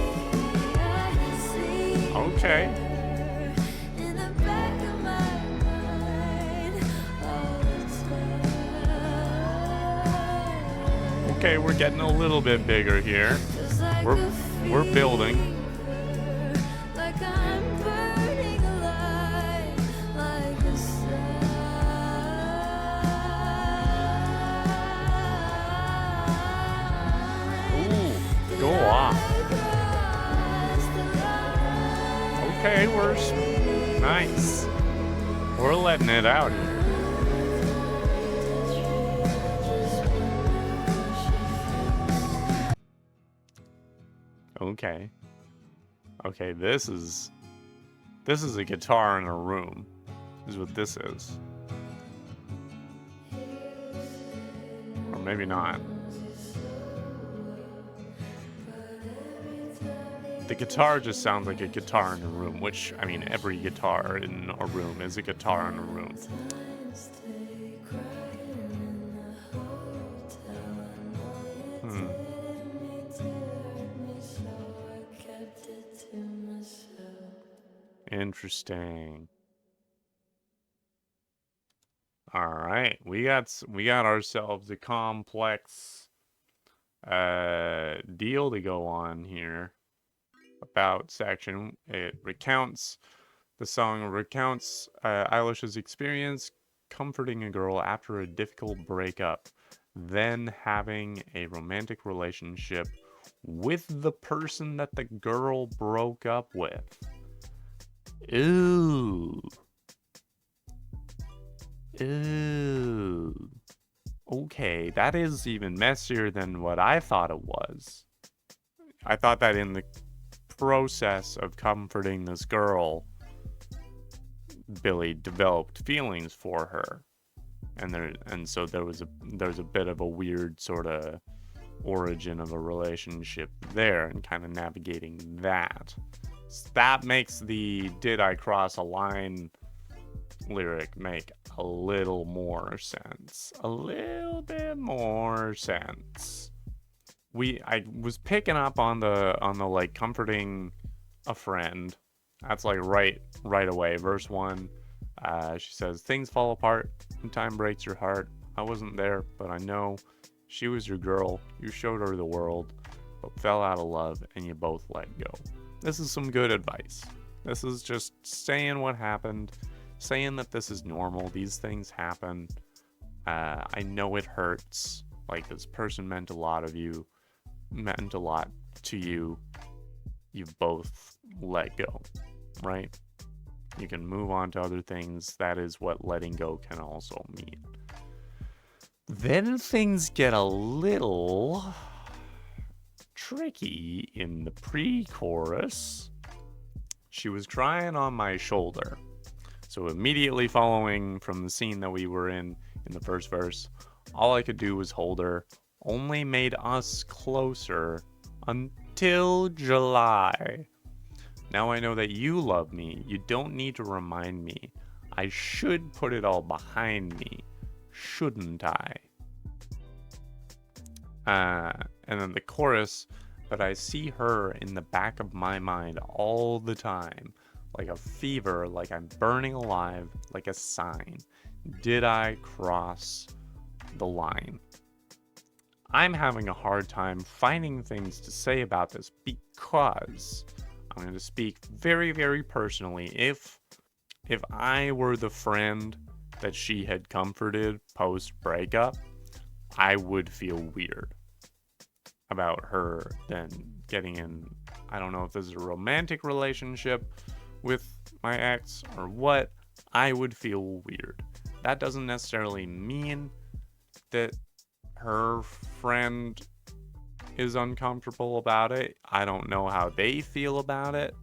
B: Okay. Okay, we're getting a little bit bigger here. We're building. Nice. We're letting it out here. Okay. Okay, this is a guitar in a room. Is what this is. Or maybe not. The guitar just sounds like a guitar in a room, which, I mean, every guitar in a room is a guitar in a room. Interesting. All right, we got ourselves a complex deal to go on here. About section. The song recounts Eilish's experience comforting a girl after a difficult breakup, then having a romantic relationship with the person that the girl broke up with. Ooh. Ooh. Okay, that is even messier than what I thought it was. I thought that in the process of comforting this girl, Billie developed feelings for her, and so there was a bit of a weird sort of origin of a relationship there, and kind of navigating that. So that makes the "Did I cross a line" lyric make a little more sense, a little bit more sense. I was picking up on the like comforting a friend. That's like right away. Verse 1, she says, "Things fall apart and time breaks your heart. I wasn't there, but I know she was your girl. You showed her the world, but fell out of love and you both let go." This is some good advice. This is just saying what happened, saying that this is normal. These things happen. I know it hurts. Like, this person meant a lot to you. You've both let go, right? You can move on to other things. That is what letting go can also mean. Then things get a little tricky in the pre-chorus. She was crying on my shoulder. So immediately following from the scene that we were in the first verse, all I could do was hold her. Only made us closer until July. Now I know that you love me. You don't need to remind me. I should put it all behind me, shouldn't I? And then the chorus, but I see her in the back of my mind all the time, like a fever, like I'm burning alive, like a sign. Did I cross the line? I'm having a hard time finding things to say about this because I'm going to speak very, very personally. If I were the friend that she had comforted post breakup, I would feel weird about her then getting in. I don't know if this is a romantic relationship with my ex or what. I would feel weird. That doesn't necessarily mean that her friend is uncomfortable about it. I don't know how they feel about it.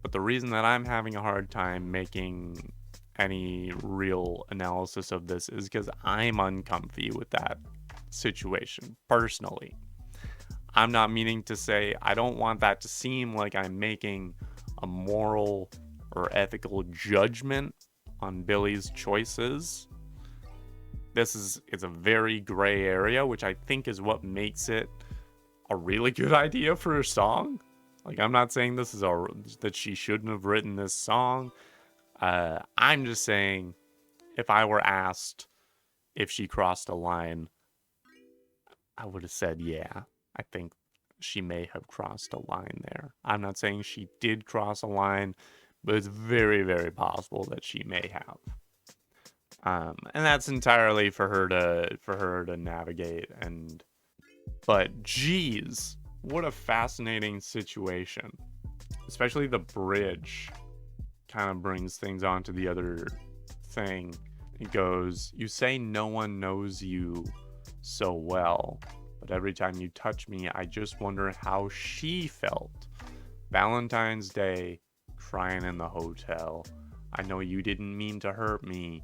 B: But the reason that I'm having a hard time making any real analysis of this is because I'm uncomfy with that situation personally. I'm not meaning to say, I don't want that to seem like I'm making a moral or ethical judgment on Billie's choices. It's a very gray area, which I think is what makes it a really good idea for a song. Like, I'm not saying that she shouldn't have written this song. I'm just saying, if I were asked if she crossed a line, I would have said, yeah, I think she may have crossed a line there. I'm not saying she did cross a line, but it's very, very possible that she may have. And that's entirely for her to navigate. But geez, what a fascinating situation. Especially the bridge kind of brings things on to the other thing. It goes, you say no one knows you so well, but every time you touch me, I just wonder how she felt. Valentine's Day, crying in the hotel. I know you didn't mean to hurt me,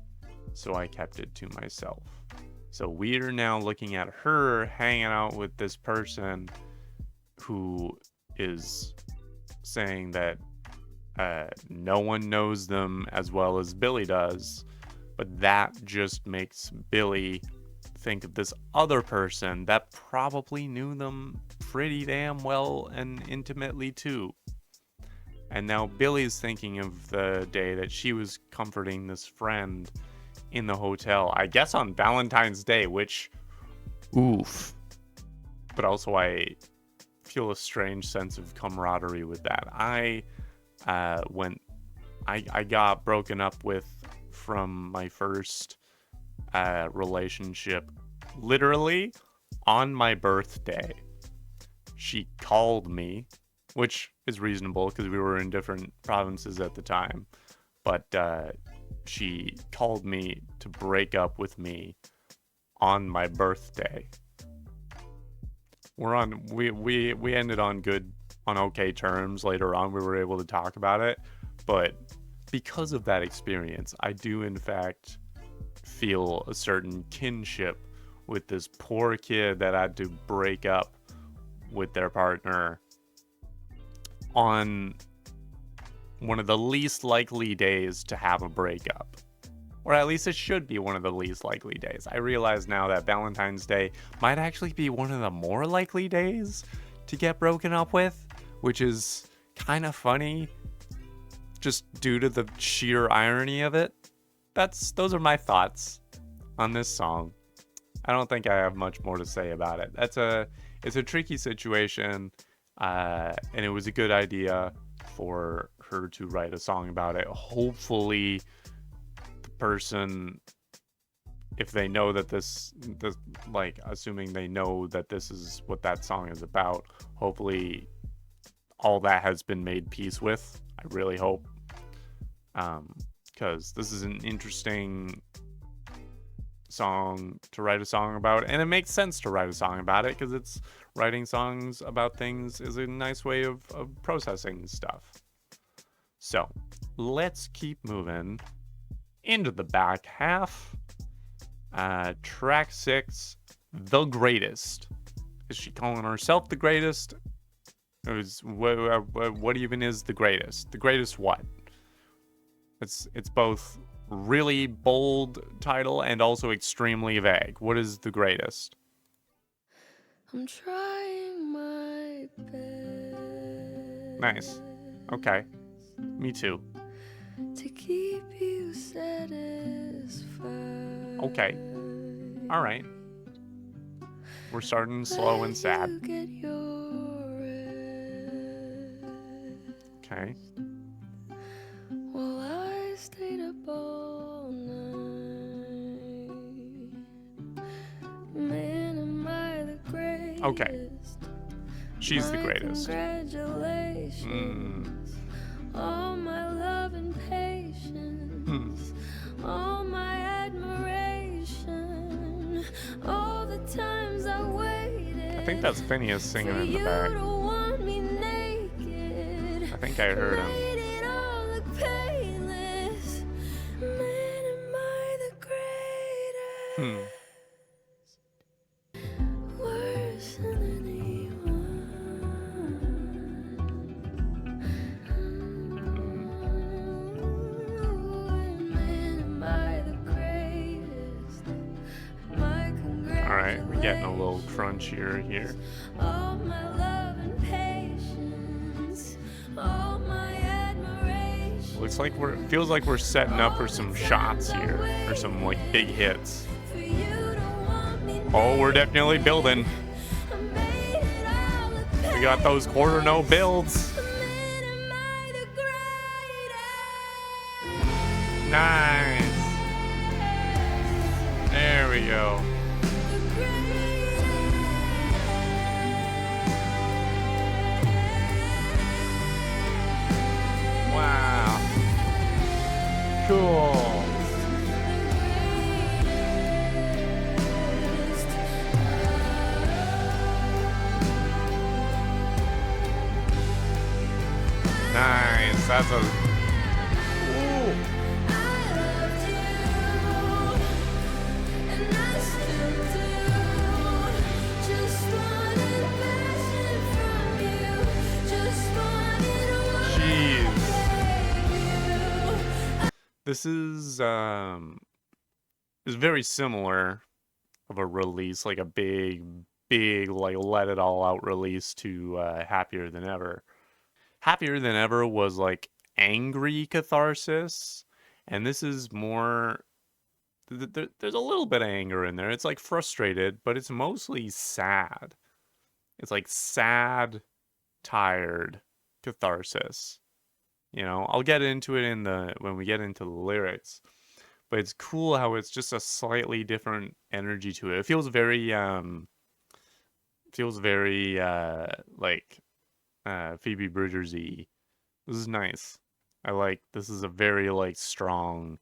B: so I kept it to myself. So we're now looking at her hanging out with this person who is saying that no one knows them as well as Billie does, but that just makes Billie think of this other person that probably knew them pretty damn well and intimately too. And now Billie's thinking of the day that she was comforting this friend in the hotel, I guess on Valentine's Day, which, oof. But also I feel a strange sense of camaraderie with that. I got broken up with from my first relationship literally on my birthday. She called me, which is reasonable because we were in different provinces at the time, but she called me to break up with me on my birthday. We ended on okay terms later on. We were able to talk about it, but because of that experience, I do in fact feel a certain kinship with this poor kid that had to break up with their partner on one of the least likely days to have a breakup. Or at least it should be one of the least likely days. I realize now that Valentine's Day might actually be one of the more likely days to get broken up with, which is kind of funny just due to the sheer irony of it. Those are my thoughts on this song. I don't think I have much more to say about it. It's a tricky situation, and it was a good idea for her to write a song about it. Hopefully the person, if they know that this like assuming they know that this is what that song is about, hopefully all that has been made peace with. I really hope, because this is an interesting song to write a song about, and it makes sense to write a song about it because it's writing songs about things is a nice way of processing stuff. So let's keep moving into the back half. Track 6, The Greatest. Is she calling herself the greatest? What even is the greatest? The greatest what? It's both really bold title and also extremely vague. What is the greatest?
C: I'm trying my best.
B: Nice. Okay. Me too.
C: To keep you satisfied.
B: Okay. All right. We're starting slow and sad.
C: You get your rest.
B: Okay.
C: While I stayed up all night. Man, am I the greatest?
B: Okay. She's the
C: My
B: greatest.
C: Congratulations. All my love and patience. All my admiration. All the times I waited.
B: I think that's Finneas singing in the back.
C: For you to want me naked.
B: I think I heard him.
C: Made it all look painless. Man, am I the greatest? Worse than anyone. Man, am I the greatest? My
B: Alright, we're getting a little crunchier here.
C: all my love and patience, all my admiration.
B: Looks like feels like we're setting up for some shots here, or some like big hits.
C: For you to want me
B: Oh, we're definitely building.
C: I made it all look
B: We got those quarter no builds.
C: Man, am I the greatest?
B: Nice. There we go.
C: The greatest.
B: Wow. Cool. Nice. That's a. Ooh. Jeez. This is very similar of a release, like a big, like let it all out release to Happier Than Ever. Happier Than Ever was like angry catharsis, and this is more. There's a little bit of anger in there. It's like frustrated, but it's mostly sad. It's like sad, tired catharsis. You know, I'll get into it when we get into the lyrics, but it's cool how it's just a slightly different energy to it. It feels very like Phoebe Bridgers-y. This is nice. This is a very like strong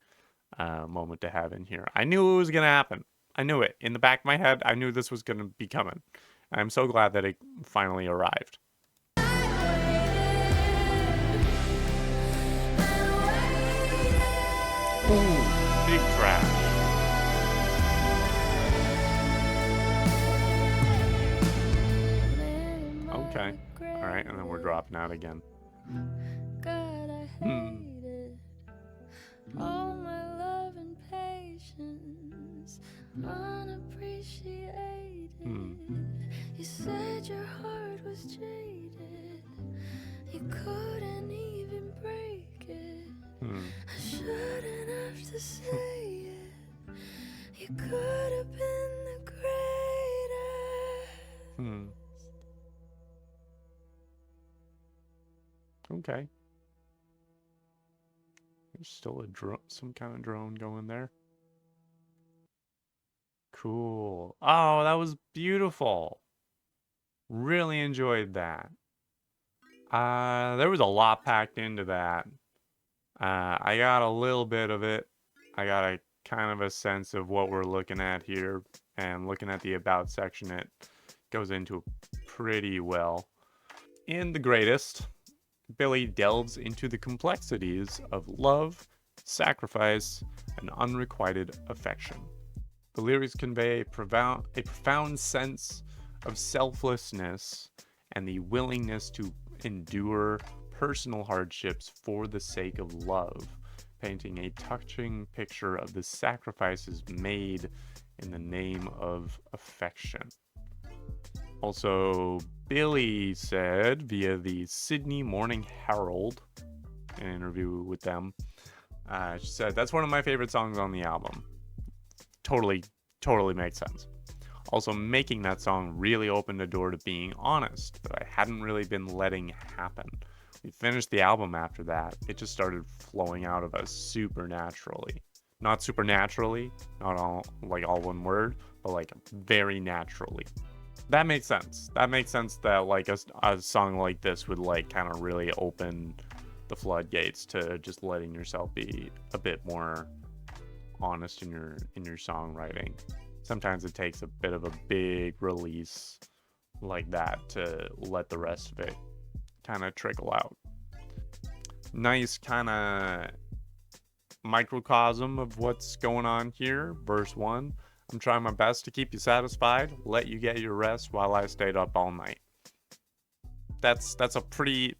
B: moment to have in here. I knew it was gonna happen. I knew it in the back of my head. I knew this was gonna be coming. I'm so glad that it finally arrived. Ooh, big crash. Okay. All right, and then we're dropping out again.
C: God, I hated all my love and patience, unappreciated. You said your heart was jaded, you couldn't even break it. I shouldn't have to say it, you could have been the greatest.
B: Okay. There's still some kind of drone going there. Cool. Oh, that was beautiful. Really enjoyed that. There was a lot packed into that. I got a little bit of it. I got a kind of a sense of what we're looking at here, and looking at the about section, it goes into pretty well. In The Greatest, Billie delves into the complexities of love, sacrifice, and unrequited affection. The lyrics convey a profound sense of selflessness and the willingness to endure personal hardships for the sake of love, painting a touching picture of the sacrifices made in the name of affection. Also, Billie said via the Sydney Morning Herald, in an interview with them, she said, "That's one of my favorite songs on the album." Totally makes sense. Also, making that song really opened a door to being honest that I hadn't really been letting happen. We finished the album after that. It just started flowing out of us supernaturally. Not supernaturally, not all one word, but like very naturally. That makes sense. That makes sense that like a song like this would like kind of really open the floodgates to just letting yourself be a bit more honest in your songwriting. Sometimes it takes a bit of a big release like that to let the rest of it kind of trickle out. Nice kind of microcosm of what's going on here. Verse 1. I'm trying my best to keep you satisfied, let you get your rest while I stayed up all night. That's a pretty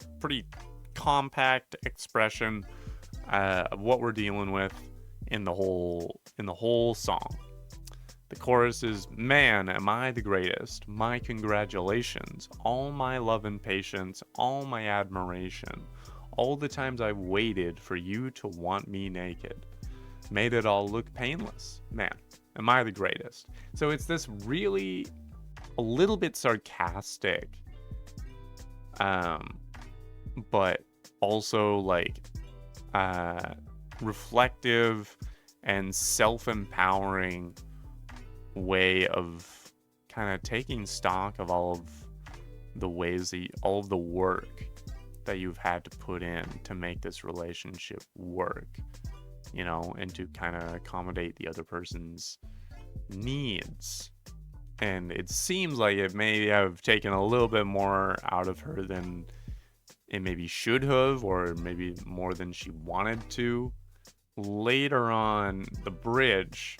B: compact expression of what we're dealing with in the whole song. The chorus is, "Man, am I the greatest? My congratulations, all my love and patience, all my admiration, all the times I've waited for you to want me naked. Made it all look painless. Man, am I the greatest?" So it's this really a little bit sarcastic, but also like reflective and self-empowering way of kind of taking stock of all of the ways that all of the work that you've had to put in to make this relationship work. you know, and to kind of accommodate the other person's needs. And it seems like it may have taken a little bit more out of her than it maybe should have, or maybe more than she wanted to. Later on, the bridge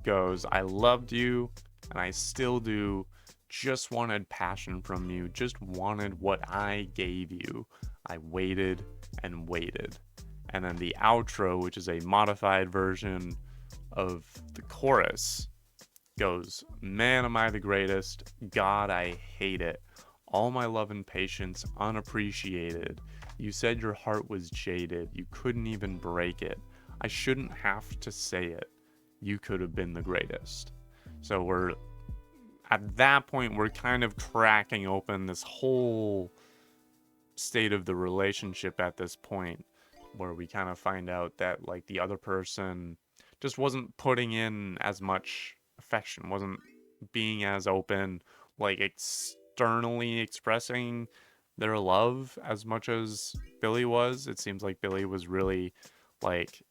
B: goes, I loved you, and I still do. Just wanted passion from you. Just wanted what I gave you. I waited and waited. And then the outro, which is a modified version of the chorus, goes, man, am I the greatest? God, I hate it. All my love and patience unappreciated. You said your heart was jaded. You couldn't even break it. I shouldn't have to say it. You could have been the greatest. So we're at that point, we're kind of cracking open this whole state of the relationship at this point, where we kind of find out that like the other person just wasn't putting in as much affection, wasn't being as open, like externally expressing their love as much as Billie was. It seems like Billie was really like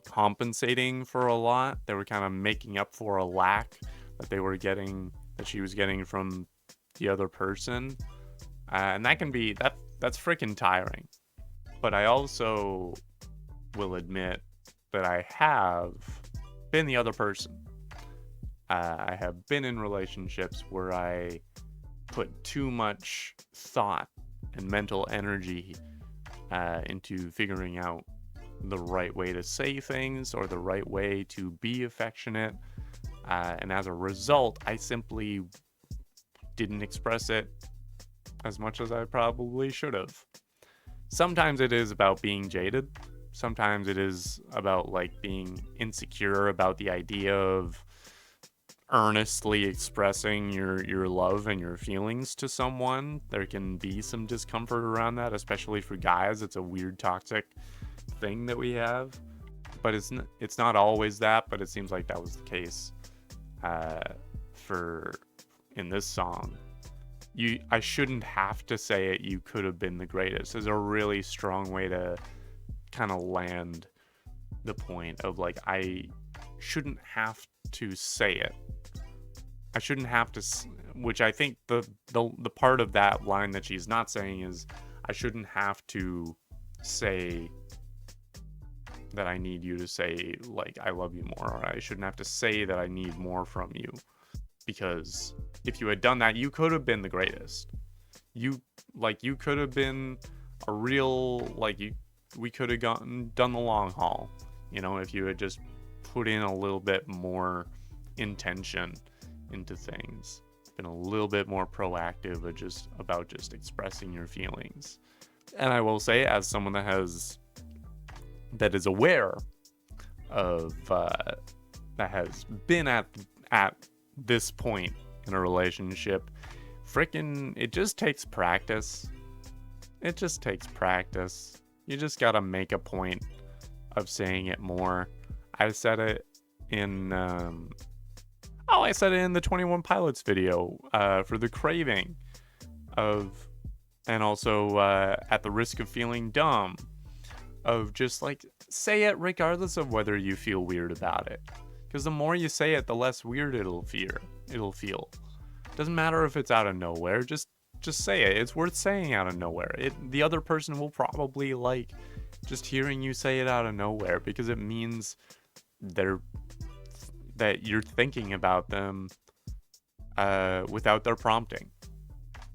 B: compensating for a lot. They were kind of making up for a lack that she was getting from the other person. And that can be, that's freaking tiring. But I also will admit that I have been the other person. I have been in relationships where I put too much thought and mental energy into figuring out the right way to say things or the right way to be affectionate. And as a result, I simply didn't express it as much as I probably should have. Sometimes it is about being jaded. Sometimes it is about like being insecure about the idea of earnestly expressing your love and your feelings to someone. There can be some discomfort around that, especially for guys. It's a weird toxic thing that we have, but it's not always that, but it seems like that was the case for in this song. I shouldn't have to say it. You could have been the greatest is a really strong way to kind of land the point of like, I shouldn't have to say it. I shouldn't have to, which I think the part of that line that she's not saying is, I shouldn't have to say that I need you to say like I love you more, or I shouldn't have to say that I need more from you, because if you had done that, you could have been the greatest. You could have been a real, we could have done the long haul, you know, if you had just put in a little bit more intention into things, been a little bit more proactive about just expressing your feelings. And I will say, as someone that is aware of that has been at this point in a relationship, it just takes practice. It just takes practice. You just gotta make a point of saying it more. I said it in I said it in the 21 Pilots video for the craving of, and also at the risk of feeling dumb, of just like say it regardless of whether you feel weird about it, because the more you say it, the less weird it'll feel. Doesn't matter if it's out of nowhere, just say it. It's worth saying out of nowhere. The other person will probably like just hearing you say it out of nowhere, because it means that you're thinking about them without their prompting.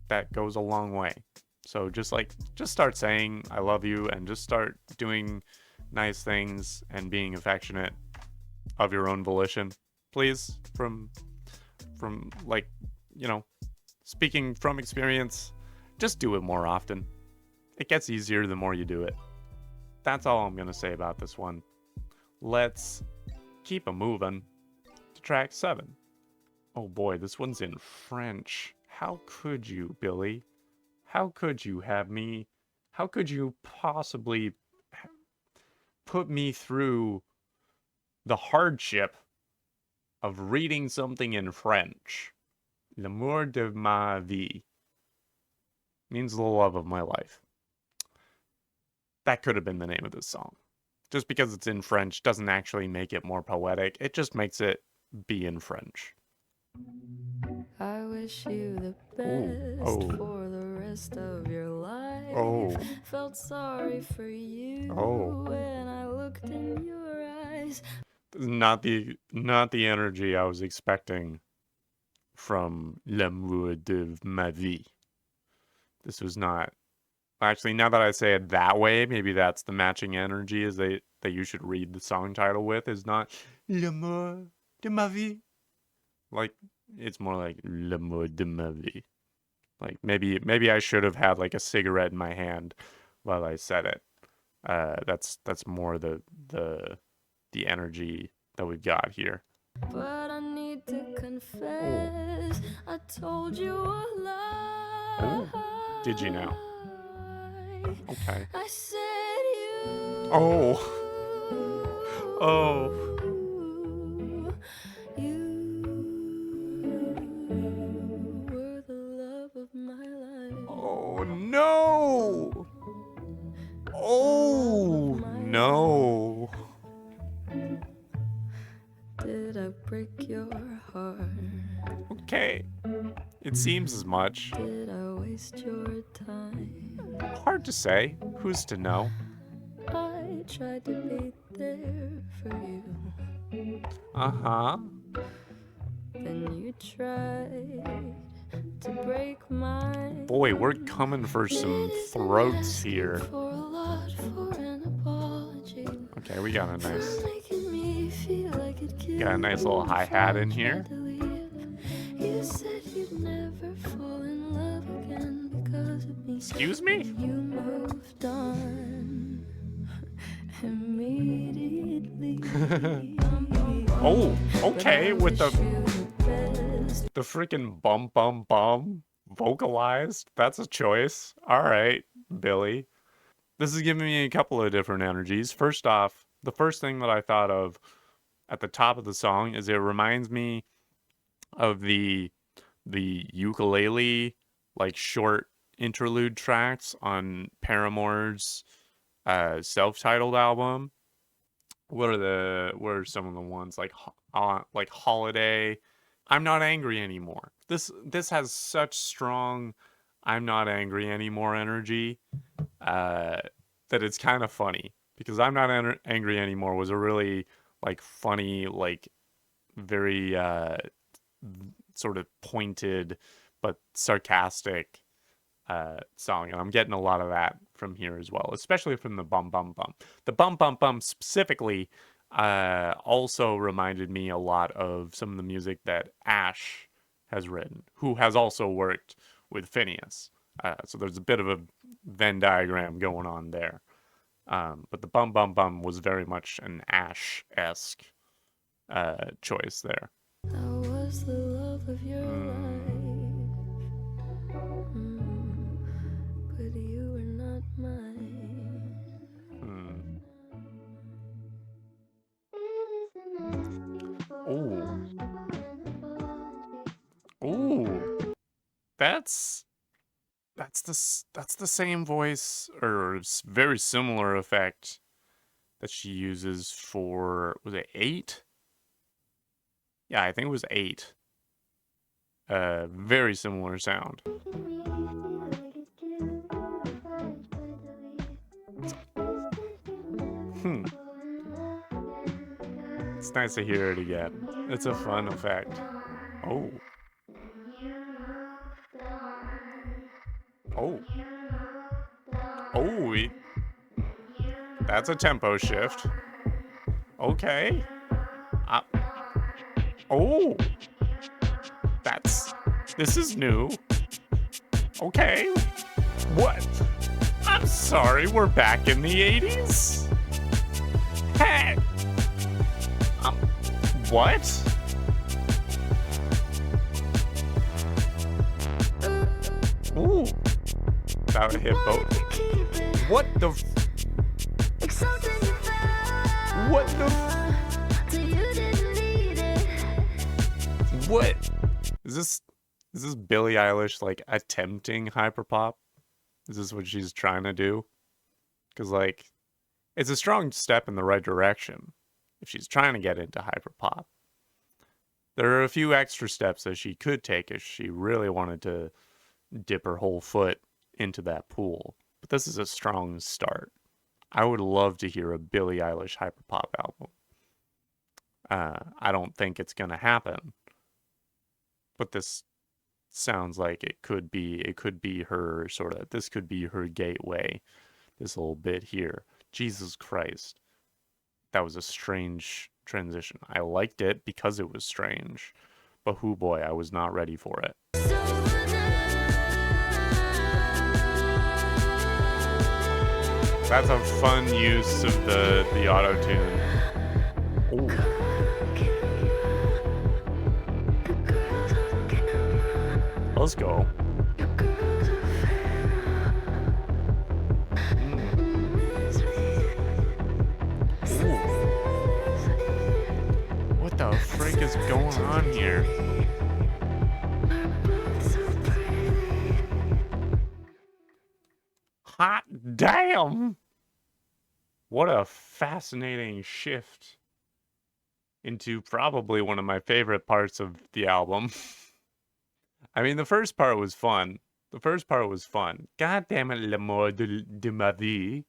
B: That goes a long way. So just start saying I love you, and just start doing nice things and being affectionate of your own volition, please. From like, you know, speaking from experience, just do it more often. It gets easier the more you do it. That's all I'm gonna say about this one. Let's keep a moving to track 7. Oh boy, this one's in French. How could you, Billie? How could you how could you possibly put me through the hardship of reading something in French? L'amour de ma vie means the love of my life. that could have been the name of this song. Just because it's in French doesn't actually make it more poetic. It just makes it be in French.
C: I wish you the
B: Ooh.
C: best
B: Oh.
C: for the rest of your life.
B: Oh.
C: Felt sorry for you when I looked in your eyes.
B: Not the energy I was expecting from L'amour de ma vie. This was not. Actually, now that I say it that way, maybe that's the matching energy is that you should read the song title with, is not L'amour de ma vie. Like, it's more like L'amour de ma vie. Like, maybe I should have had like a cigarette in my hand while I said it. That's more the energy that we've got here.
C: But I need to confess, I told you a lie.
B: Oh, did you now? Okay.
C: I said you.
B: Oh. Oh.
C: You were the love of my life.
B: Oh no. Oh no.
C: Did I break your heart?
B: Okay. It seems as much.
C: Did I waste your time?
B: Hard to say. Who's to know?
C: I tried to be there for you.
B: Uh-huh.
C: Then you tried to break mine.
B: Boy, we're coming for some throats here.
C: For a lot for an apology.
B: Okay, we got a nice
C: Making me feel like it
B: got a nice little hi-hat in here.
C: You said you'd never fall in love again because of me.
B: Excuse me?
C: You moved on immediately.
B: Oh, okay, with the freaking bum vocalized. That's a choice. All right, Billie. This is giving me a couple of different energies. First off, the first thing that I thought of at the top of the song is it reminds me of the ukulele, like, short interlude tracks on Paramore's self-titled album. What are some of the ones like Holiday? I'm Not Angry Anymore. This has such strong I'm Not Angry Anymore energy that it's kind of funny, because I'm Not Angry Anymore was a really like funny, like very sort of pointed but sarcastic song, and I'm getting a lot of that from here as well, especially from the bum bum bum. The bum bum bum specifically also reminded me a lot of some of the music that Ash has written, who has also worked with Finneas. So there's a bit of a Venn diagram going on there. But the bum bum bum was very much an Ash-esque choice there.
C: I was the love of your life. But you were not mine.
B: Ooh. That's the same voice, or very similar effect, that she uses for, was it 8? Yeah, I think it was 8. Very similar sound. It's nice to hear it again. It's a fun effect. Oh. Oh. Oh, that's a tempo shift. Okay. Oh. This is new. Okay. What? I'm sorry, we're back in the 80s? Hey. What? Ooh. That would hit both. What the What the What? Is this Billie Eilish like attempting hyperpop? Is this what she's trying to do? Because, like, it's a strong step in the right direction if she's trying to get into hyperpop. There are a few extra steps that she could take if she really wanted to dip her whole foot into that pool. But this is a strong start. I would love to hear a Billie Eilish hyperpop album. I don't think it's going to happen. But this sounds like it could be her this could be her gateway. This little bit here. Jesus Christ. That was a strange transition. I liked it because it was strange. But hoo boy, I was not ready for it. That's a fun use of the auto-tune. Ooh. Let's go. What the frick is going on here? Hot damn! What a fascinating shift into probably one of my favorite parts of the album. I mean, the first part was fun. God damn it, l'amour de ma vie.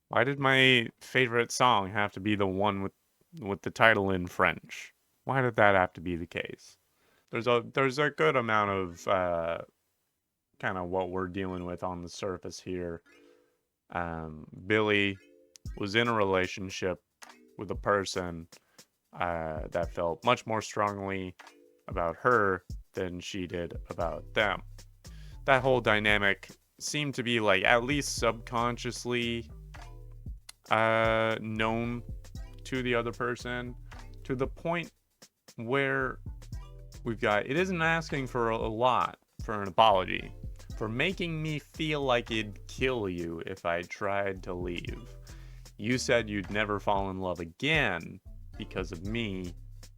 B: Why did my favorite song have to be the one with the title in French? Why did that have to be the case? There's a good amount of kind of what we're dealing with on the surface here. Billie was in a relationship with a person that felt much more strongly about her than she did about them. That whole dynamic seemed to be like at least subconsciously known to the other person, to the point where it isn't asking for a lot for an apology, for making me feel like it'd kill you if I tried to leave. You said you'd never fall in love again because of me.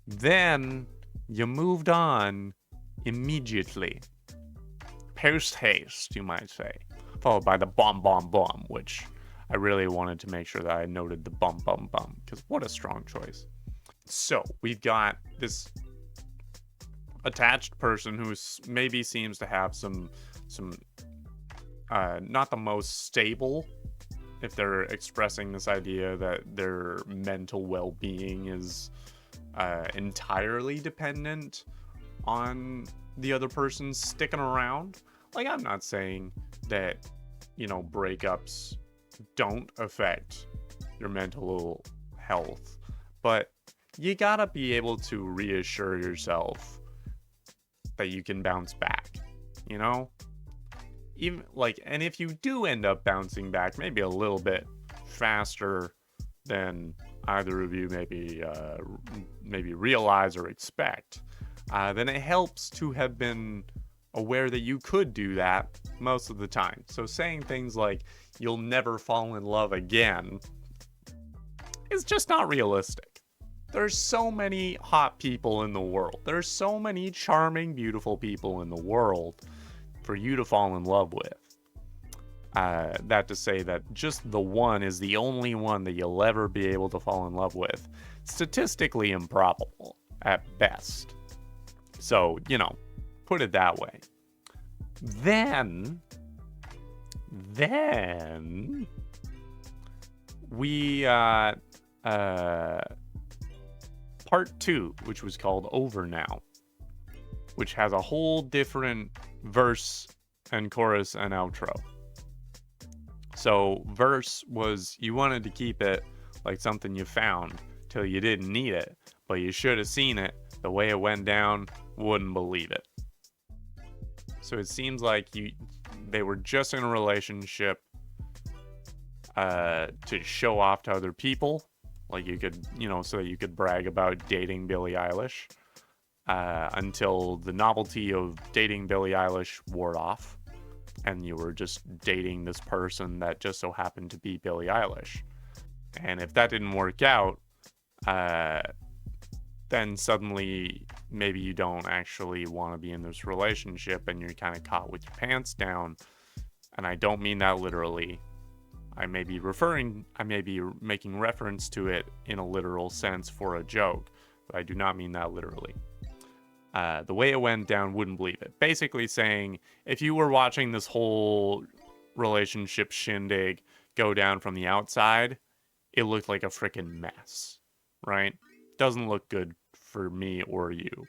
B: Then you moved on immediately. Post haste, you might say. Followed by the bum bum bum, which I really wanted to make sure that I noted the bum bum bum, because what a strong choice. So we've got this attached person who maybe seems to have some not the most stable, if they're expressing this idea that their mental well-being is entirely dependent on the other person sticking around. Like, I'm not saying that, breakups don't affect your mental health, but you gotta be able to reassure yourself that you can bounce back, even and if you do end up bouncing back maybe a little bit faster than either of you maybe realize or expect, then it helps to have been aware that you could do that most of the time. So saying things like you'll never fall in love again is just not realistic. There's so many hot people in the world. There's so many charming, beautiful people in the world for you to fall in love with. That to say that just the one is the only one that you'll ever be able to fall in love with, statistically improbable at best. So, put it that way. Then we got part 2, which was called Over Now, which has a whole different verse and chorus and outro. So verse was, you wanted to keep it like something you found till you didn't need it, but you should have seen it. The way it went down, wouldn't believe it. So it seems like they were just in a relationship to show off to other people, like you could, so that you could brag about dating Billie Eilish, until the novelty of dating Billie Eilish wore off, and you were just dating this person that just so happened to be Billie Eilish. And if that didn't work out, then suddenly maybe you don't actually want to be in this relationship and you're kind of caught with your pants down. And I don't mean that literally. I may be making reference to it in a literal sense for a joke, but I do not mean that literally. The way it went down, wouldn't believe it. Basically saying, if you were watching this whole relationship shindig go down from the outside, it looked like a freaking mess, right? Doesn't look good for me or you.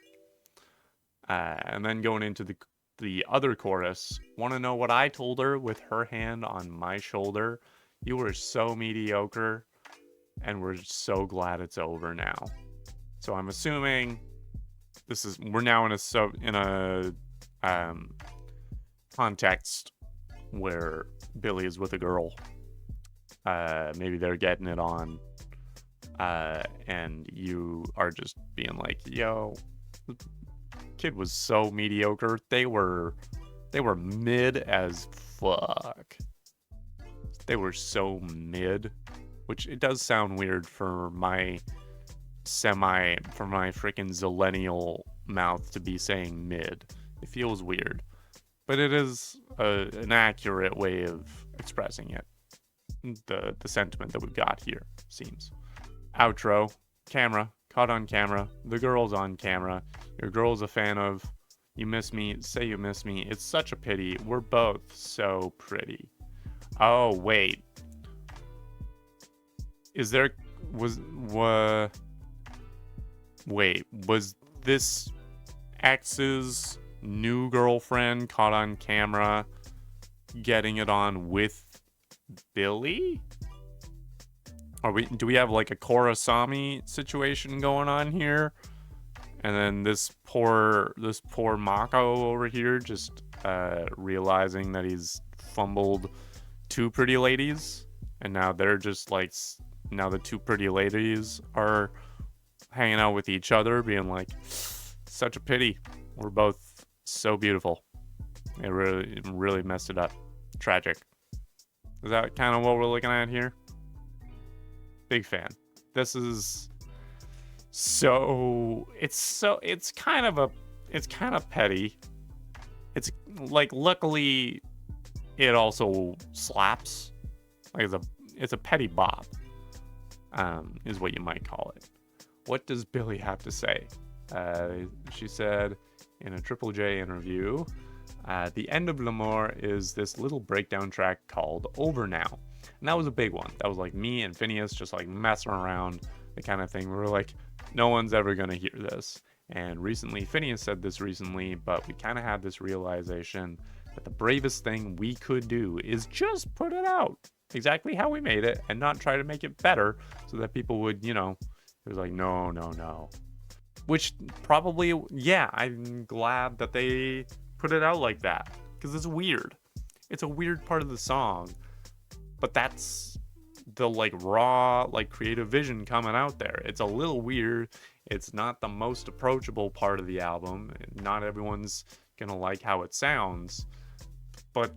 B: And then going into the other chorus, want to know what I told her with her hand on my shoulder? You were so mediocre, and we're so glad it's over now. So I'm assuming we're now in a context where Billie is with a girl. Maybe they're getting it on, and you are just being like, yo, the kid was so mediocre. They were mid as fuck. They were so mid, which it does sound weird for my freaking zillennial mouth to be saying mid. It feels weird, but it is an accurate way of expressing it. The sentiment that we've got here seems. Outro, camera, caught on camera, the girl's on camera, your girl's a fan of, you miss me, say you miss me, it's such a pity, we're both so pretty. Oh, wait. Was this ex's new girlfriend caught on camera getting it on with Billie? Do we have like a Korasami situation going on here? And then this poor Mako over here just realizing that he's fumbled two pretty ladies, and now they're just like, now the two pretty ladies are hanging out with each other, being like, such a pity, we're both so beautiful. It really messed it up. Tragic. Is that kind of what we're looking at here? Big fan. This is it's kind of petty. It's like, luckily it also slaps. Like it's a petty bop, is what you might call it. What does Billie have to say? She said in a Triple J interview, the end of L'Amour is this little breakdown track called Over Now. And that was a big one. That was like me and Finneas just like messing around, the kind of thing. We were like, no one's ever going to hear this. And recently, Finneas said this recently, but we kind of had this realization that the bravest thing we could do is just put it out exactly how we made it and not try to make it better so that people would, it was like, no. Which probably, yeah, I'm glad that they put it out like that, because it's weird. It's a weird part of the song, but that's the like raw, like creative vision coming out there. It's a little weird. It's not the most approachable part of the album. Not everyone's gonna like how it sounds, but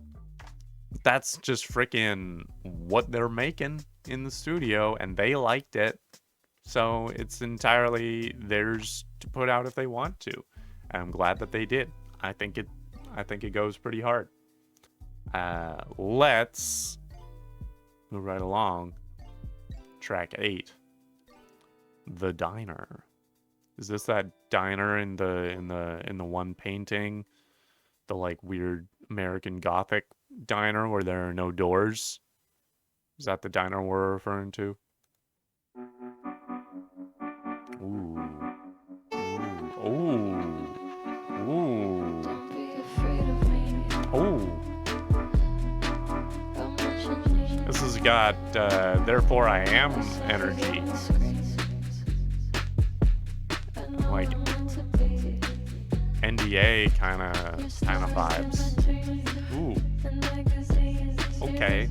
B: that's just freaking what they're making in the studio, and they liked it. So it's entirely theirs to put out if they want to. And I'm glad that they did. I think it goes pretty hard. Let's move right along. Track 8. The Diner. Is this that diner in the one painting? The like weird American Gothic diner where there are no doors? Is that the diner we're referring to? Ooh. Ooh. Ooh. Ooh. Oh. This has got Therefore I Am energy. Like NDA kind of vibes. Ooh. Okay.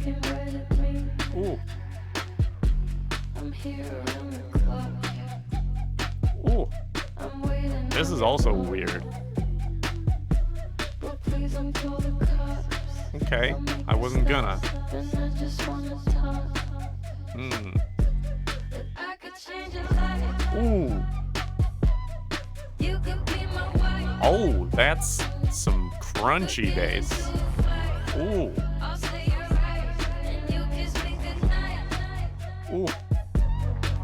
B: Ooh. Ooh. This is also weird. Okay, I wasn't gonna. Ooh. Oh, that's some crunchy bass. Ooh. Ooh.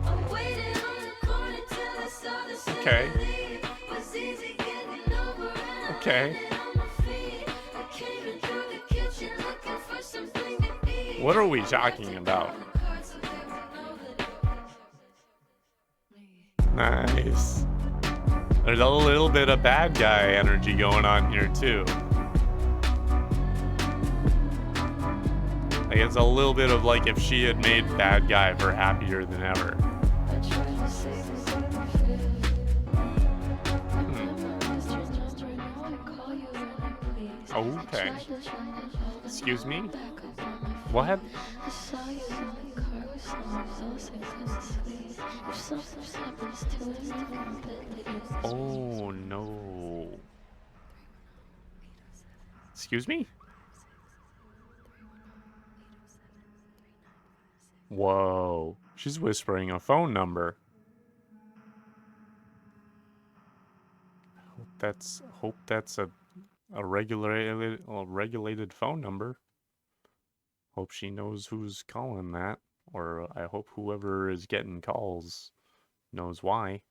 C: I'm waiting on the corner till I saw the sun
B: Okay.
C: leave. Was easy getting over and
B: Okay.
C: I landed on my feet. I came in through the kitchen looking for something to eat.
B: What are we talking about? Nice. There's a little bit of bad guy energy going on here too. Like it's a little bit of like if she had made bad guy her happier than ever. Okay. Excuse me? What? Oh no. Excuse me? Whoa. She's whispering a phone number. Hope that's a regulated phone number. Hope she knows who's calling that, or I hope whoever is getting calls knows why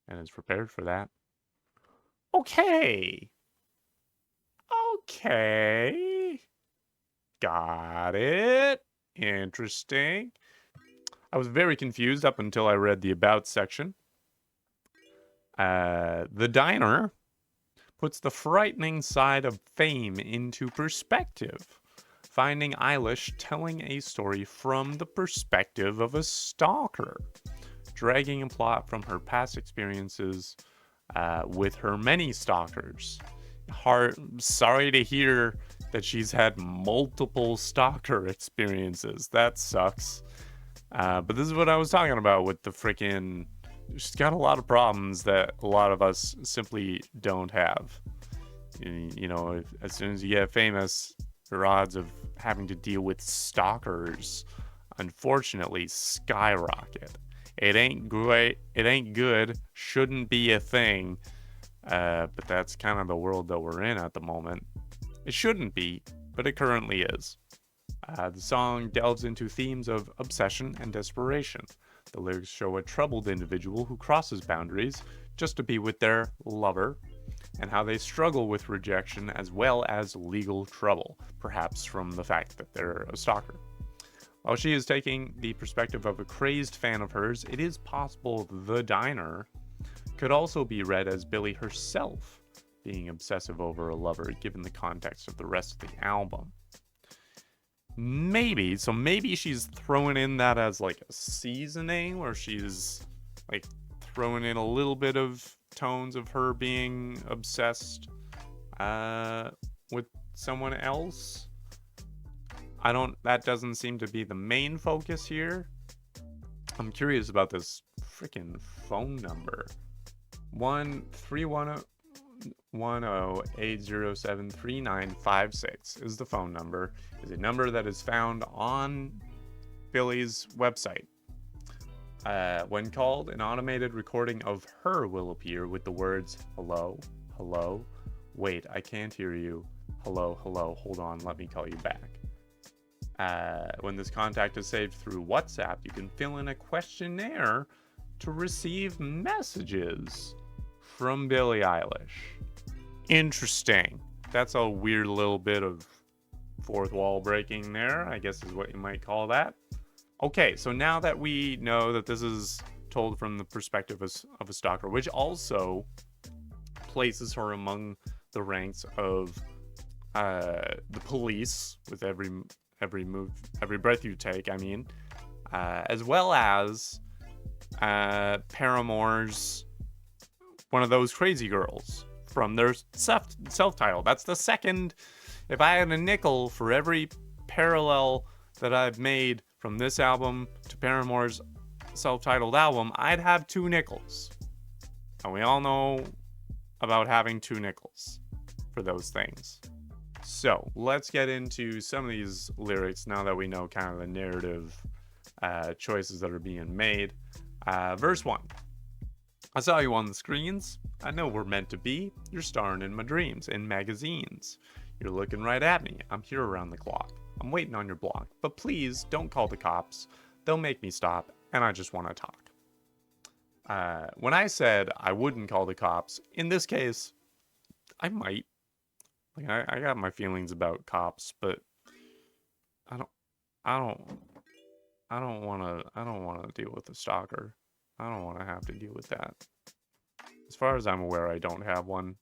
B: and is prepared for that. Okay. Okay. Got it. Interesting. I was very confused up until I read the about section. The diner puts the frightening side of fame into perspective, finding Eilish telling a story from the perspective of a stalker, dragging a plot from her past experiences with her many stalkers. Sorry to hear that she's had multiple stalker experiences. That sucks. But this is what I was talking about with the freaking... She's got a lot of problems that a lot of us simply don't have. You know, as soon as you get famous, your odds of having to deal with stalkers, unfortunately, skyrocket. It ain't great. It ain't good. Shouldn't be a thing. But that's kind of the world that we're in at the moment. It shouldn't be, but it currently is. The song delves into themes of obsession and desperation. The lyrics show a troubled individual who crosses boundaries just to be with their lover, and how they struggle with rejection as well as legal trouble, perhaps from the fact that they're a stalker. While she is taking the perspective of a crazed fan of hers, it is possible the diner could also be read as Billie herself being obsessive over a lover, given the context of the rest of the album. Maybe she's throwing in that as like a seasoning, where she's like throwing in a little bit of tones of her being obsessed with someone else. That doesn't seem to be the main focus here. I'm curious about this freaking phone number. 1-310-807-3956 is the phone number. Is a number that is found on Billie's website. When called, an automated recording of her will appear with the words, "Hello, hello, wait, I can't hear you. Hello, hello, hold on, let me call you back." When this contact is saved through WhatsApp, you can fill in a questionnaire to receive messages from Billie Eilish. Interesting. That's a weird little bit of fourth wall breaking there, I guess is what you might call that. Okay, so now that we know that this is told from the perspective of a stalker, which also places her among the ranks of the police with every move, every breath you take, I mean, as well as Paramore's one of those crazy girls from their self-title. That's the second. If I had a nickel for every parallel that I've made from this album to Paramore's self-titled album, I'd have 2 nickels. And we all know about having 2 nickels for those things. So let's get into some of these lyrics now that we know kind of the narrative choices that are being made. Verse 1. I saw you on the screens. I know we're meant to be. You're starring in my dreams, in magazines. You're looking right at me. I'm here around the clock. I'm waiting on your block. But please, don't call the cops. they'll make me stop, and I just want to talk. When I said I wouldn't call the cops, in this case, I might. Like, I got my feelings about cops, but I don't want to deal with a stalker. I don't want to have to deal with that. As far as I'm aware, I don't have one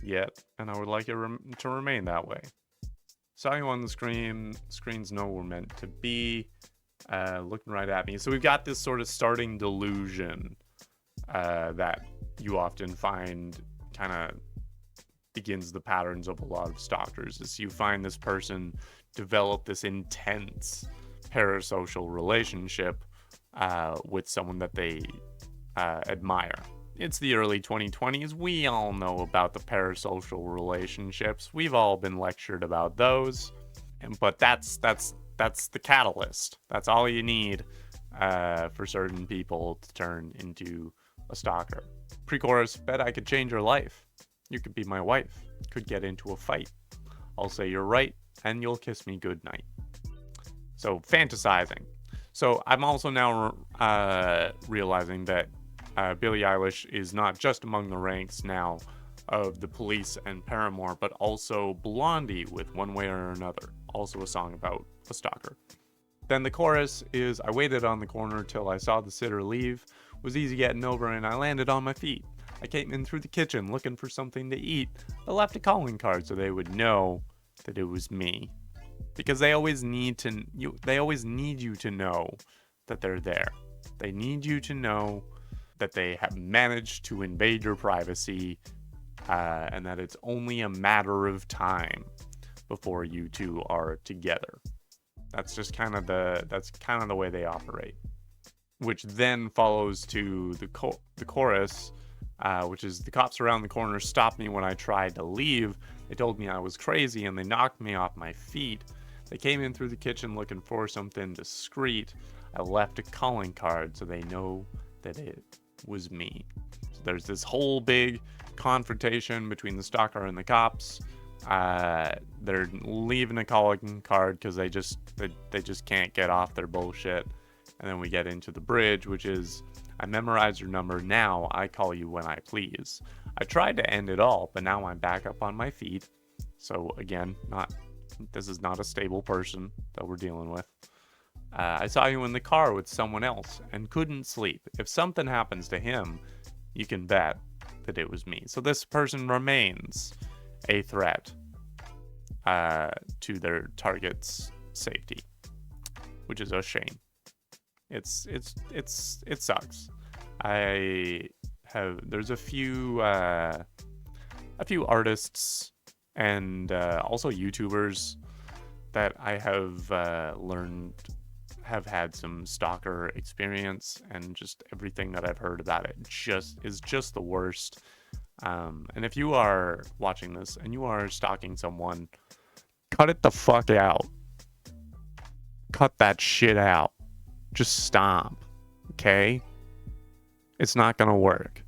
B: yet, and I would like it to remain that way. Saw you on the screen. Screens know we're meant to be. Looking right at me. So we've got this sort of starting delusion that you often find kind of begins the patterns of a lot of stalkers. Is you find this person develop this intense parasocial relationship with someone that they admire. It's the early 2020s. We all know about the parasocial relationships. We've all been lectured about those. But that's the catalyst. That's all you need for certain people to turn into a stalker. Pre-chorus, bet I could change your life. You could be my wife. Could get into a fight. I'll say you're right, and you'll kiss me goodnight. So, fantasizing. So, I'm also now realizing that Billie Eilish is not just among the ranks now of the Police and Paramore, but also Blondie with One Way or Another. Also a song about a stalker. Then the chorus is, I waited on the corner till I saw the sitter leave. Was easy getting over and I landed on my feet. I came in through the kitchen looking for something to eat. I left a calling card so they would know that it was me. Because they always need you to know that they're there. They need you to know that they have managed to invade your privacy, and that it's only a matter of time before you two are together. That's just kind of the way they operate. Which then follows to the chorus, which is the cops around the corner stopped me when I tried to leave. They told me I was crazy and they knocked me off my feet. They came in through the kitchen looking for something discreet. I left a calling card so they know that it was me. So there's this whole big confrontation between the stalker and the cops. They're leaving a calling card because they just can't get off their bullshit. And then we get into the bridge, which is, I memorized your number, now I call you when I please. I tried to end it all, but now I'm back up on my feet. So again, this is not a stable person that we're dealing with. I saw you in the car with someone else and couldn't sleep. If something happens to him, you can bet that it was me. So this person remains a threat to their target's safety, which is a shame. It sucks. There's a few artists and also YouTubers that I have learned have had some stalker experience, and just everything that I've heard about it is just the worst. And if you are watching this and you are stalking someone, cut it the fuck out. Cut that shit out. Just stop. Okay? It's not gonna work.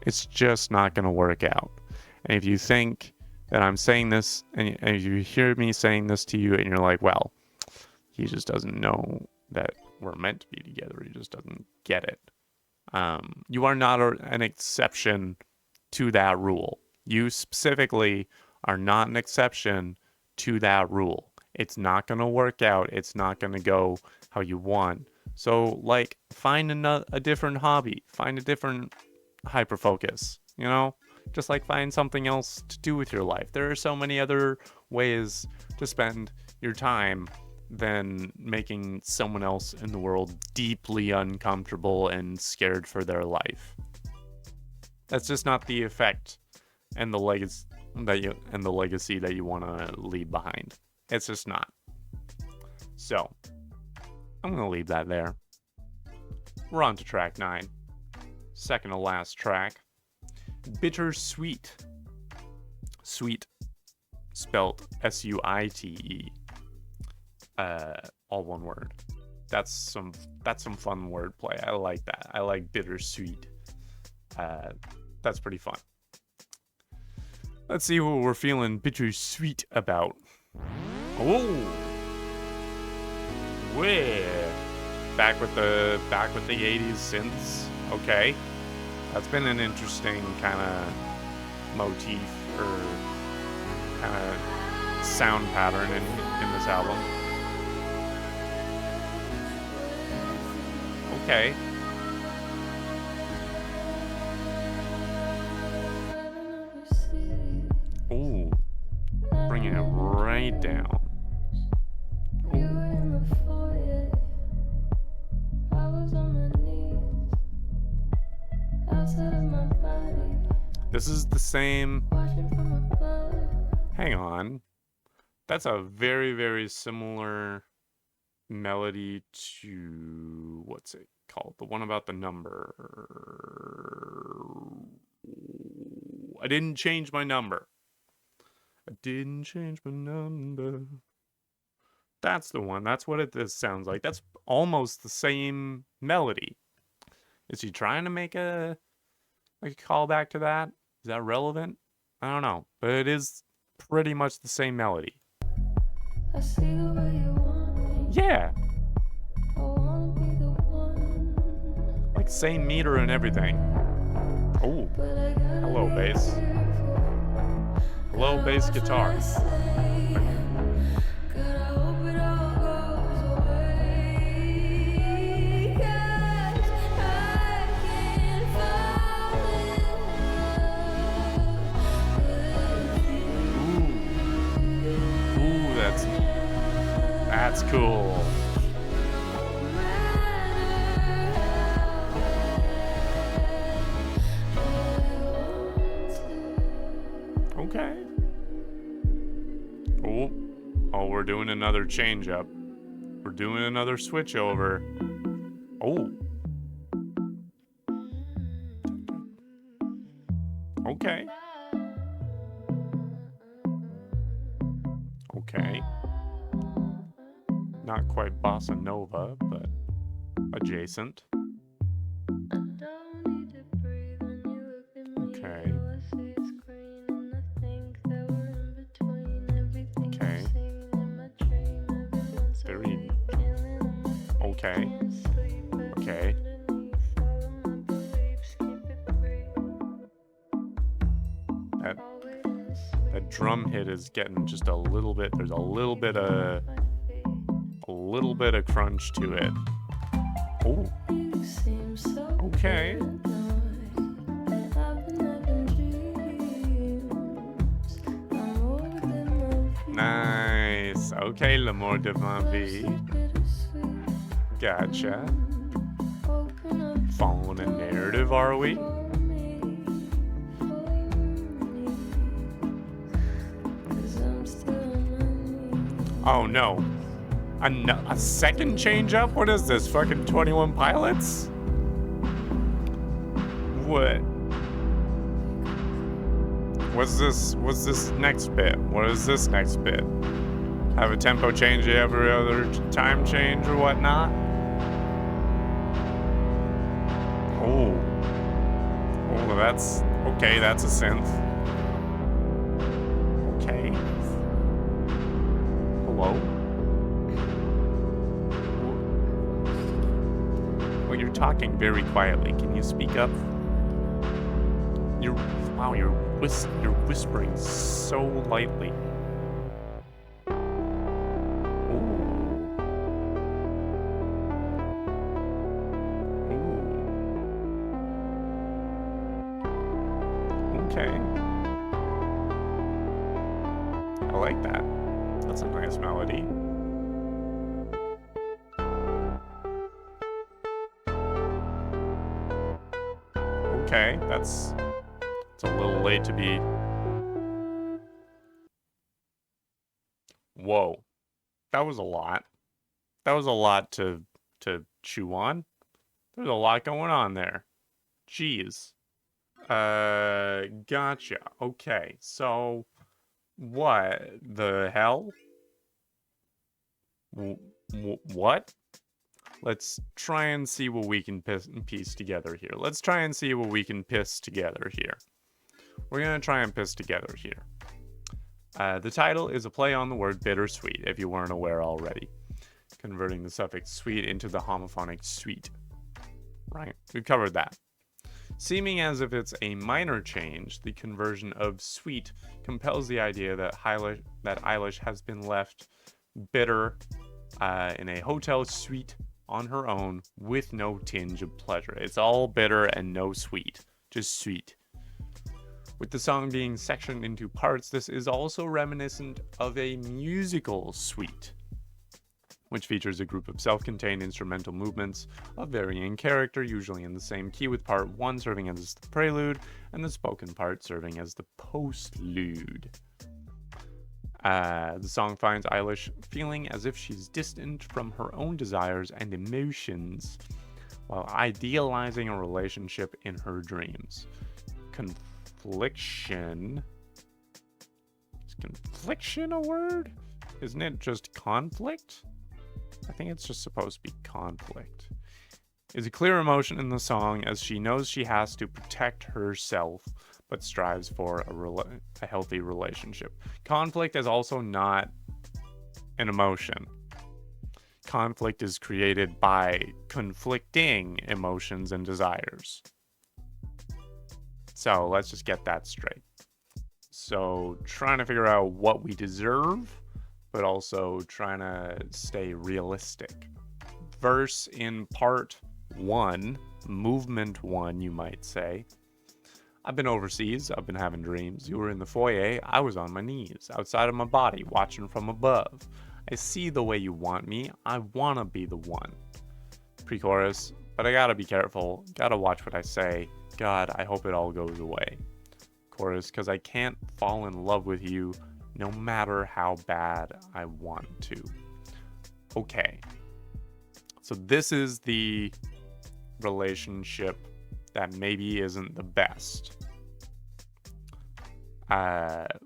B: It's just not gonna work out. And if you think that I'm saying this, and if you hear me saying this to you and you're like, well, he just doesn't know that we're meant to be together, he just doesn't get it. You are not an exception to that rule. You specifically are not an exception to that rule. It's not going to work out. It's not going to go how you want. So, like, find a different hobby. Find a different hyperfocus, you know? Just like find something else to do with your life. There are so many other ways to spend your time than making someone else in the world deeply uncomfortable and scared for their life. That's just not the effect and the legacy that you want to leave behind. It's just not. So, I'm going to leave that there. We're on to track 9. Second to last track. Bittersweet. Sweet, spelt S-U-I-T-E. All one word. That's some fun wordplay. I like that. I like bittersweet. That's pretty fun. Let's see what we're feeling bittersweet about. Oh! Where? back with the 80s synths. Okay. That's been an interesting kind of motif or kind of sound pattern in this album. Okay. Ooh. Bringing it right down. This is the same. Hang on. That's a very, very similar melody to, what's it called? The one about the number. I didn't change my number. I didn't change my number. That's the one. That's what this sounds like. That's almost the same melody. Is he trying to make a callback to that? Is that relevant? I don't know. But it is pretty much the same melody.
C: I see the way you want me.
B: Yeah.
C: I wanna be the one.
B: Like same meter and everything. Oh. Hello, bass. Hello, bass guitar. Ooh, that's cool. Okay. Oh, we're doing another change up. We're doing another switch over. Oh. Okay. Okay. Not quite bossa nova, but adjacent. Okay. Okay. Very. Okay. Okay. That drum hit is getting just a little bit. There's a little bit of crunch to it. Oh. Okay. Nice. Okay, l'amour de ma vie. Gotcha. Following a narrative, are we? Oh no. A second change up? What is this? Fucking 21 Pilots? What? What's this next bit? What is this next bit? Have a tempo change every other time change or whatnot? Oh. Oh, that's... Okay, that's a synth. Okay. Hello? Well, you're talking very quietly. Can you speak up? You're whispering so lightly. Okay. I like that. That's a nice melody. Okay, it's a little late to be... Whoa. That was a lot. That was a lot to chew on. There's a lot going on there. Jeez. Gotcha. Okay, so... What the hell? What? Let's try and see what we can piece together here. Let's try and see what we can piece together here. We're going to try and piece together here. The title is a play on the word bittersweet, if you weren't aware already. converting the suffix sweet into the homophonic sweet. Right? We've covered that. Seeming as if it's a minor change, the conversion of sweet compels the idea that Eilish has been left bitter in a hotel suite on her own with no tinge of pleasure. It's all bitter and no sweet, just sweet. With the song being sectioned into parts, this is also reminiscent of a musical suite, which features a group of self-contained instrumental movements of varying character, usually in the same key, with part 1 serving as the prelude and the spoken part serving as the postlude. The song finds Eilish feeling as if she's distant from her own desires and emotions while idealizing a relationship in her dreams. Confliction. Is confliction a word? Isn't it just conflict? I think it's just supposed to be conflict. Is a clear emotion in the song as she knows she has to protect herself but strives for a healthy relationship. Conflict is also not an emotion. Conflict is created by conflicting emotions and desires. So let's just get that straight. So trying to figure out what we deserve, but also trying to stay realistic. Verse in part 1, movement 1, you might say. I've been overseas, I've been having dreams. You were in the foyer, I was on my knees, outside of my body, watching from above. I see the way you want me, I wanna be the one. Pre-chorus, but I gotta be careful, gotta watch what I say. God, I hope it all goes away. Chorus, cause I can't fall in love with you no matter how bad I want to. Okay. So this is the relationship that maybe isn't the best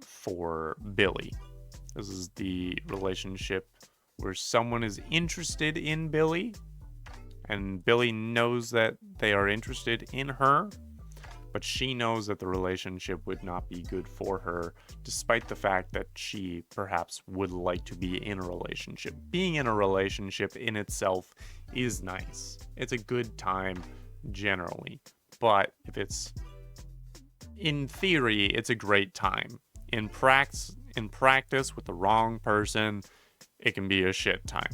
B: for Billie. This is the relationship where someone is interested in Billie, and Billie knows that they are interested in her, but she knows that the relationship would not be good for her, despite the fact that she perhaps would like to be in a relationship. Being in a relationship in itself is nice. It's a good time generally. But if it's, in theory, it's a great time. In practice with the wrong person, it can be a shit time.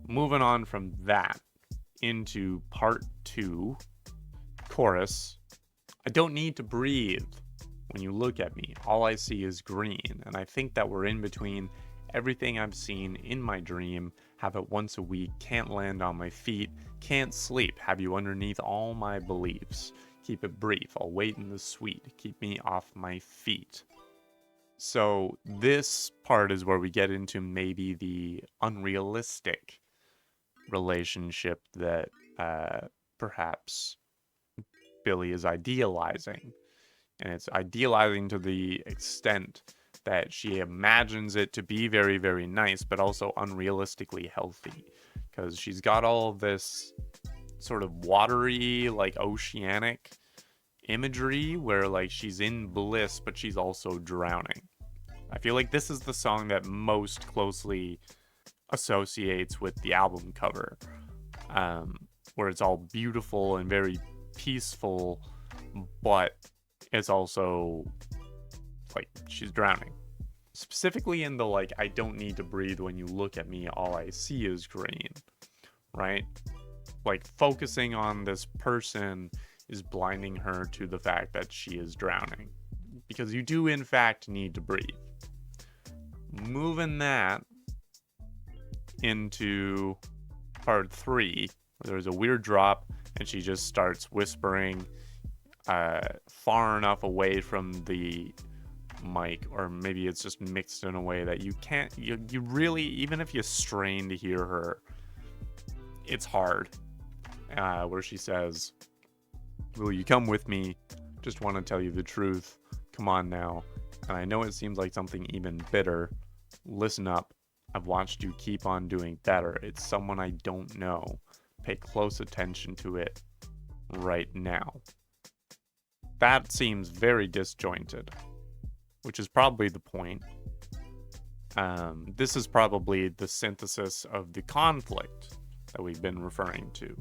B: Moving on from that into part 2, chorus. I don't need to breathe when you look at me. All I see is green. And I think that we're in between everything I've seen in my dream, have it once a week, can't land on my feet, can't sleep, have you underneath all my beliefs. Keep it brief, I'll wait in the suite, keep me off my feet. So this part is where we get into maybe the unrealistic relationship that perhaps Billie is idealizing. And it's idealizing to the extent that she imagines it to be very, very nice, but also unrealistically healthy. Because she's got all of this sort of watery, like oceanic imagery where like she's in bliss, but she's also drowning. I feel like this is the song that most closely associates with the album cover, where it's all beautiful and very peaceful, but it's also like she's drowning. Specifically in the like, I don't need to breathe when you look at me, all I see is green, right? Like focusing on this person is blinding her to the fact that she is drowning, because you do in fact need to breathe. Moving that into part 3, where there's a weird drop and she just starts whispering far enough away from the mic, or maybe it's just mixed in a way that you really, even if you strain to hear her, it's hard. Where she says, will you come with me? Just want to tell you the truth. Come on now. And I know it seems like something even bitter. Listen up. I've watched you keep on doing better. It's someone I don't know. Pay close attention to it right now. That seems very disjointed, which is probably the point. This is probably the synthesis of the conflict that we've been referring to.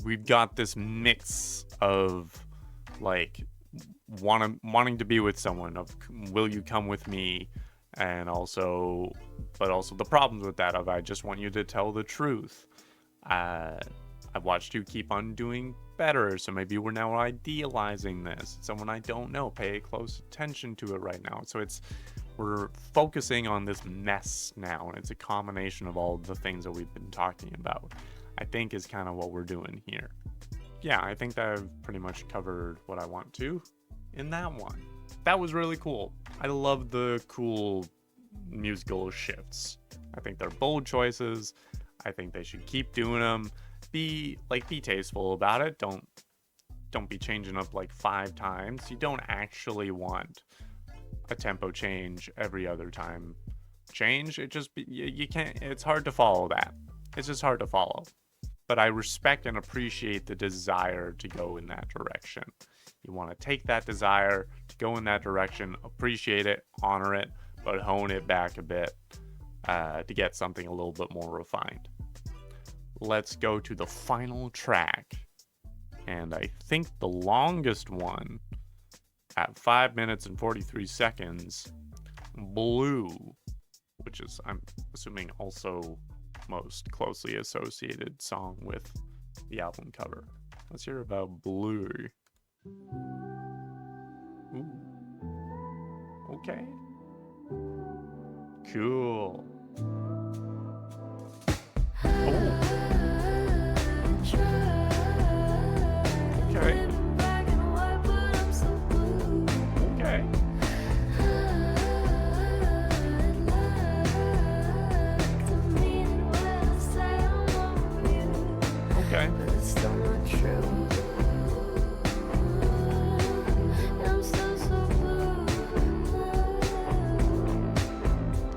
B: We've got this mix of like wanting to be with someone, of will you come with me, and also the problems with that of I just want you to tell the truth. I've watched you keep on doing better, so maybe we're now idealizing this. It's someone I don't know. Pay close attention to it right now. So we're focusing on this mess now, and it's a combination of all the things that we've been talking about, I think, is kind of what we're doing here. Yeah, I think that I've pretty much covered what I want to in that one. That was really cool. I love the cool musical shifts. I think they're bold choices. I think they should keep doing them. Be tasteful about it. Don't be changing up like 5 times. You don't actually want a tempo change every other time change. You can't, it's hard to follow that. It's just hard to follow. But I respect and appreciate the desire to go in that direction. You want to take that desire to go in that direction, appreciate it, honor it, but hone it back a bit to get something a little bit more refined. Let's go to the final track. And I think the longest one, at 5 minutes and 43 seconds, Blue, which is, I'm assuming, also most closely associated song with the album cover. Let's hear about Blue. Ooh. Okay. Cool. Oh. Okay. Okay. Okay.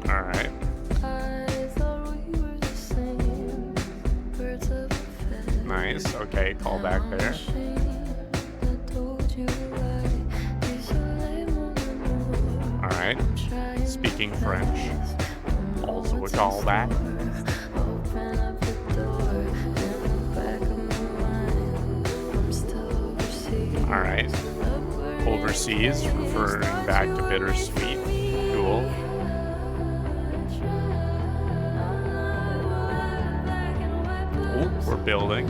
B: All right. Nice. Okay, call back there. All right. Speaking French. Also a callback. All right. Overseas, referring back to Bittersweet. Cool. Oh, we're building.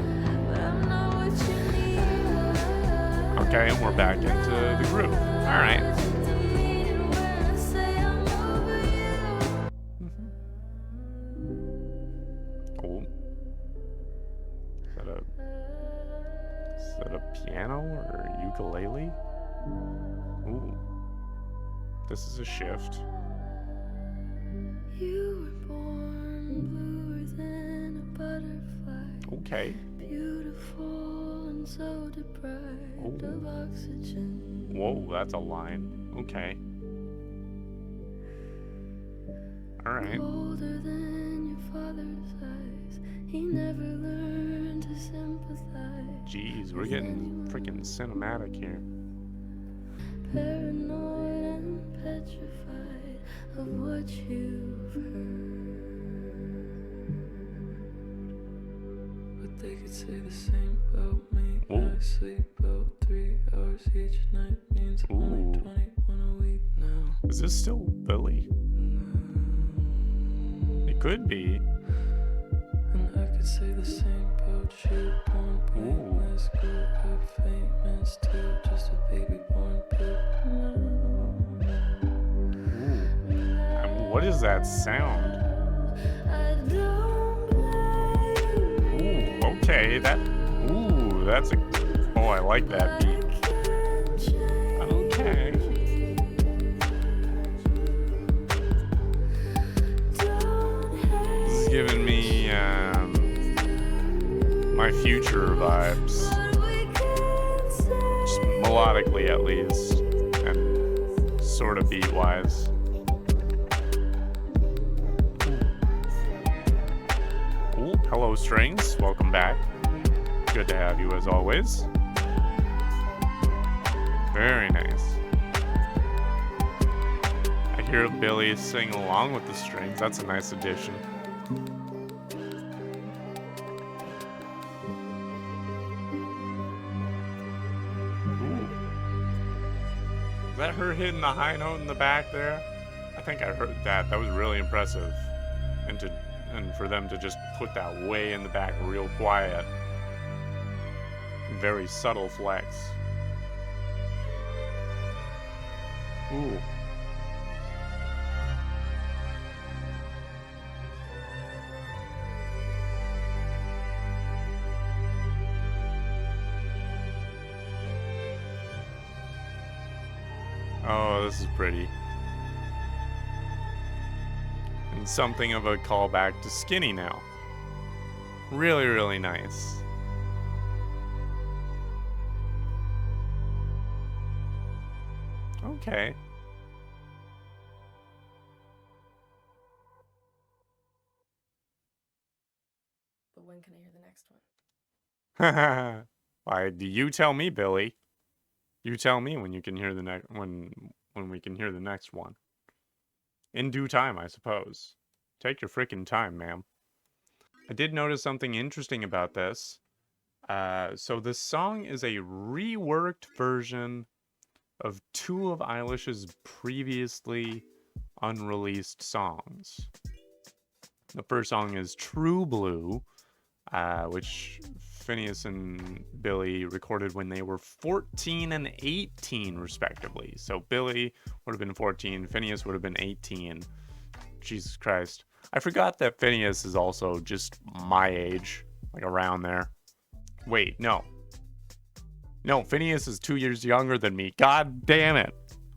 B: Okay, and we're back into the groove. All right. Oh. Is that a piano or a ukulele? Ooh. This is a shift.
C: You were born bluer than a butterfly.
B: Okay.
C: Beautiful and so deprived of oxygen.
B: Whoa, that's a line. Okay. All right.
C: Older than your father's eyes. He never learned to sympathize.
B: Jeez, we're getting freaking cinematic here.
C: Paranoid and petrified of what you've heard. But they could say the same about me.
B: Ooh.
C: I sleep about 3 hours each night. Means only 21 a week now.
B: Is this still Billie? It could be.
C: And I could say the same about you. Born pointless, grew up famous too. Just a baby born poop.
B: What is that sound? Ooh, okay, that's a, oh, I like that beat. Okay. This is giving me, my future vibes. Just melodically, at least, and sort of beat-wise. Hello, Strings. Welcome back. Good to have you as always. Very nice. I hear Billie sing along with the strings. That's a nice addition. Ooh. Is that her hitting the high note in the back there? I think I heard that. That was really impressive. And for them to just put that way in the back real quiet. Very subtle flex. Ooh. Oh, this is pretty. And something of a callback to Skinny now. Really, really nice. Okay.
D: But when can I hear the next one?
B: Why do you tell me, Billie? You tell me when you can hear the next when we can hear the next one. In due time, I suppose. Take your frickin' time, ma'am. I did notice something interesting about this. So this song is a reworked version of two of Eilish's previously unreleased songs. The first song is True Blue, which Finneas and Billie recorded when they were 14 and 18, respectively. So Billie would have been 14, Finneas would have been 18. Jesus Christ. I forgot that Finneas is also just my age, like around there. Wait, no. No, Finneas is 2 years younger than me. God damn it.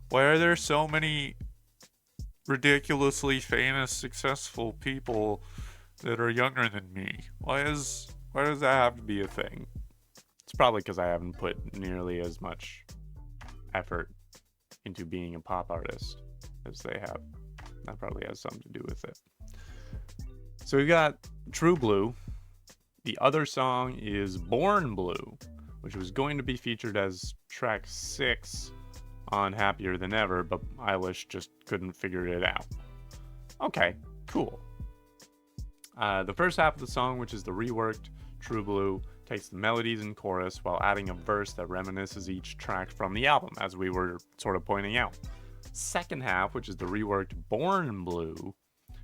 B: Why are there so many ridiculously famous, successful people that are younger than me? Why does that have to be a thing? It's probably because I haven't put nearly as much effort into being a pop artist as they have. That probably has something to do with it. So we've got True Blue. The other song is Born Blue, which was going to be featured as track 6 on Happier Than Ever, but Eilish just couldn't figure it out. Okay, cool. The first half of the song, which is the reworked True Blue, takes the melodies and chorus while adding a verse that reminisces each track from the album, as we were sort of pointing out. Second half, which is the reworked Born Blue,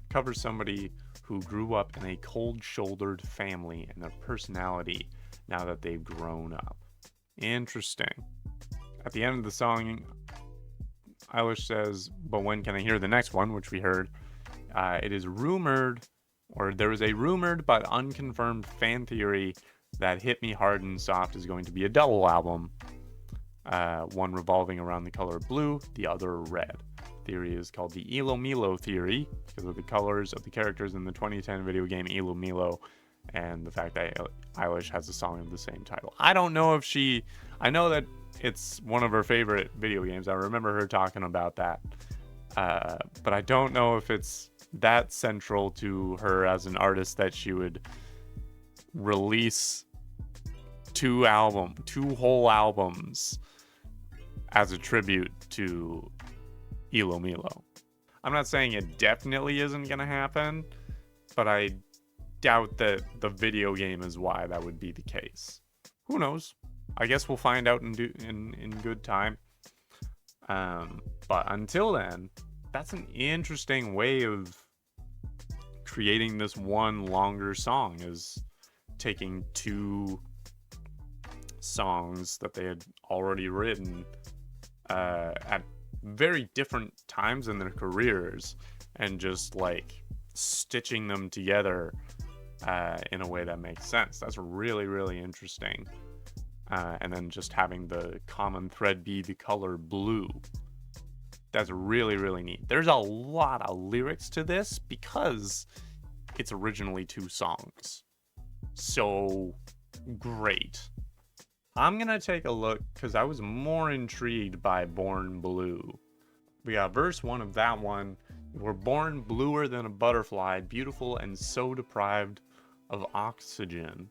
B: covers somebody who grew up in a cold-shouldered family and their personality now that they've grown up. Interesting. At the end of the song, Eilish says, but when can I hear the next one, which we heard? It is rumored, or there is a rumored but unconfirmed fan theory that Hit Me Hard and Soft is going to be a double album, one revolving around the color blue, the other red. Theory is called the Ilo Milo theory because of the colors of the characters in the 2010 video game Ilo Milo and the fact that Eilish has a song of the same title. I don't know if I know that it's one of her favorite video games. I remember her talking about that. But I don't know if it's that central to her as an artist that she would release two whole albums as a tribute to Ilo Milo. I'm not saying it definitely isn't going to happen, but I doubt that the video game is why that would be the case. Who knows? I guess we'll find out in good time. But until then, that's an interesting way of creating this one longer song, is taking two songs that they had already written at very different times in their careers and just like stitching them together in a way that makes sense. That's really, really interesting. And then just having the common thread be the color blue. That's really, really neat. There's a lot of lyrics to this because it's originally 2 songs. So great. I'm going to take a look because I was more intrigued by Born Blue. We got verse 1 of that one. You were born bluer than a butterfly, beautiful and so deprived of oxygen.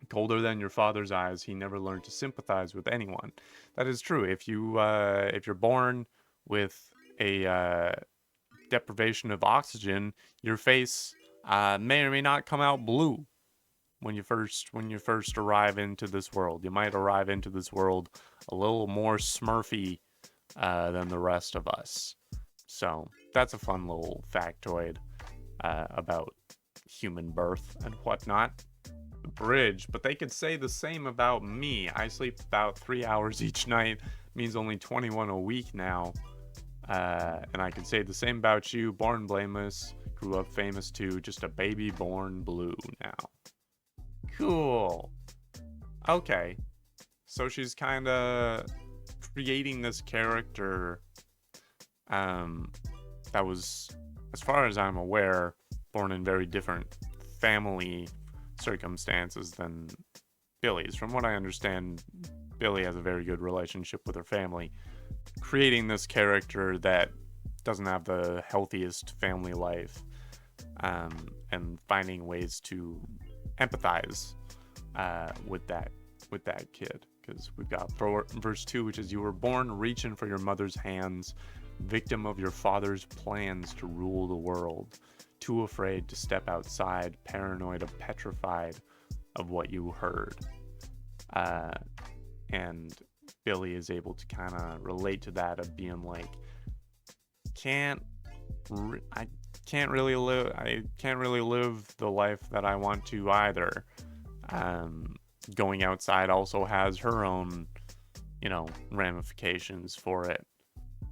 B: Colder than your father's eyes, he never learned to sympathize with anyone. That is true. If you're born with a deprivation of oxygen, your face may or may not come out blue when you first arrive into this world. You might arrive into this world a little more Smurfy than the rest of us. So that's a fun little factoid about human birth and whatnot. The bridge, but they could say the same about me. I sleep about 3 hours each night, means only 21 a week now. And I could say the same about you. Born blameless, grew up famous too, just a baby born blue now. Cool. Okay. So she's kind of creating this character that was, as far as I'm aware, born in very different family circumstances than Billie's. From what I understand, Billie has a very good relationship with her family. Creating this character that doesn't have the healthiest family life, and finding ways to empathize with that kid. Because we've got verse 2, which is, you were born reaching for your mother's hands, victim of your father's plans to rule the world, too afraid to step outside, paranoid or petrified of what you heard. And Billie is able to kind of relate to that, of being like, I can't really live the life that I want to either. Going outside also has her own, ramifications for it.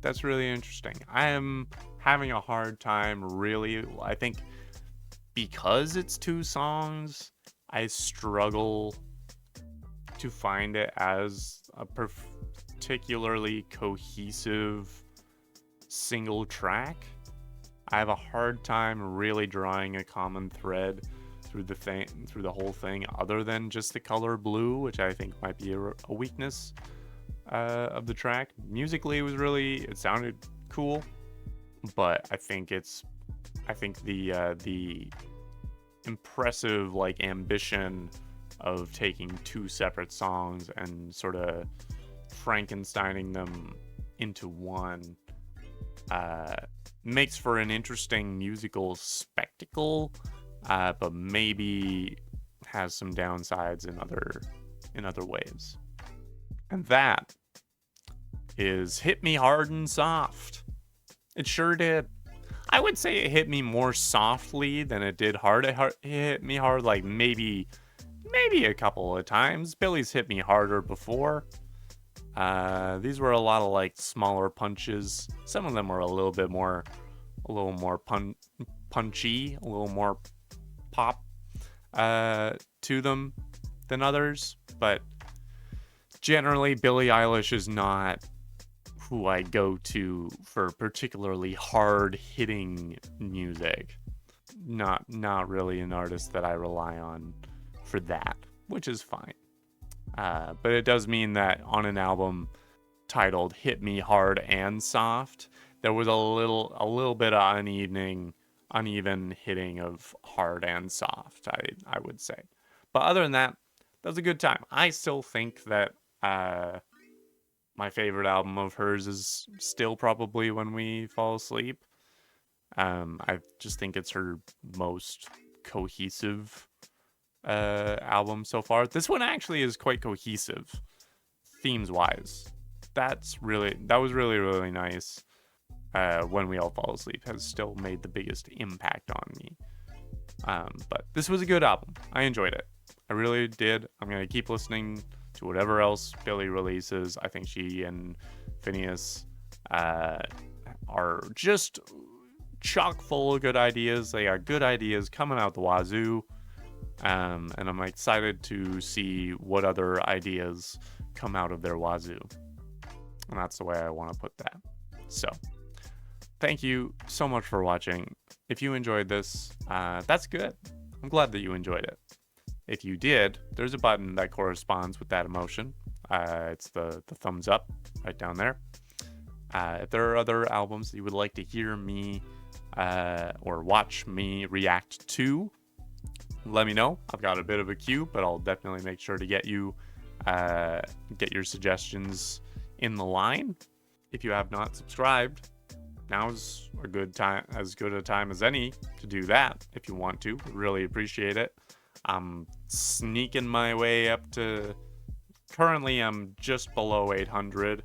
B: That's really interesting. I am having a hard time, really. I think because it's 2 songs, I struggle to find it as a particularly cohesive single track. I have a hard time really drawing a common thread through the whole thing, other than just the color blue, which I think might be a weakness of the track. Musically, it sounded cool, but I think the impressive ambition of taking 2 separate songs and sort of Frankensteining them into one makes for an interesting musical spectacle, but maybe has some downsides in other ways. And that is Hit Me Hard and Soft. It sure did. I would say it hit me more softly than it did hard. It hit me hard maybe a couple of times. Billie's hit me harder before. These were a lot of smaller punches. Some of them were a little more punchy, a little more pop to them than others. But generally, Billie Eilish is not who I go to for particularly hard-hitting music. Not really an artist that I rely on for that, which is fine. But it does mean that on an album titled Hit Me Hard and Soft, there was a little bit of uneven hitting of hard and soft, I would say. But other than that was a good time. I still think that my favorite album of hers is still probably When We Fall Asleep. I just think it's her most cohesive album so far. This one actually is quite cohesive themes wise. That was really, really nice. When We All Fall Asleep has still made the biggest impact on me. But this was a good album. I enjoyed it. I really did. I'm going to keep listening to whatever else Billie releases. I think she and Finneas are just chock full of good ideas. They got good ideas coming out the wazoo. And I'm excited to see what other ideas come out of their wazoo. And that's the way I want to put that. So, thank you so much for watching. If you enjoyed this, that's good. I'm glad that you enjoyed it. If you did, there's a button that corresponds with that emotion. It's the thumbs up right down there. If there are other albums that you would like to hear me or watch me react to, let me know. I've got a bit of a queue, but I'll definitely make sure to get your suggestions in the line. If you have not subscribed, now's a good time, as good a time as any, to do that if you want to. Really appreciate it. I'm sneaking my way up to, currently I'm just below 800.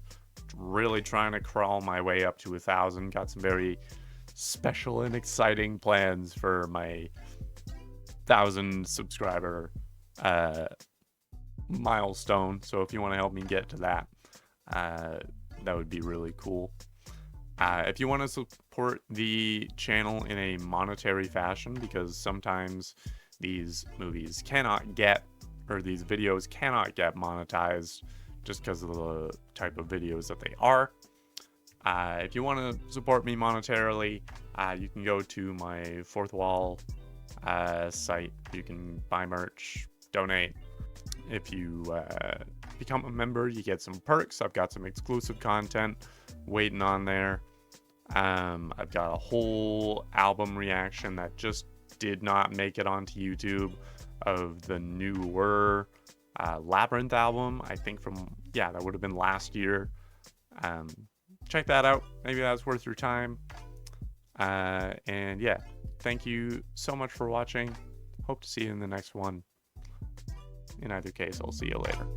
B: Really trying to crawl my way up to 1,000. Got some very special and exciting plans for my 1,000 subscriber milestone. So if you want to help me get to that, that would be really cool. If you want to support the channel in a monetary fashion, because sometimes these movies cannot get, or these videos cannot get monetized just because of the type of videos that they are. If you want to support me monetarily, you can go to my Fourth Wall site. You can buy merch, donate. If you become a member, you get some perks. I've got some exclusive content waiting on there. I've got a whole album reaction that just did not make it onto YouTube of the newer Labyrinth album, I think from, yeah, that would have been last year. Check that out. Maybe that's worth your time. And yeah, thank you so much for watching. Hope to see you in the next one. In either case, I'll see you later.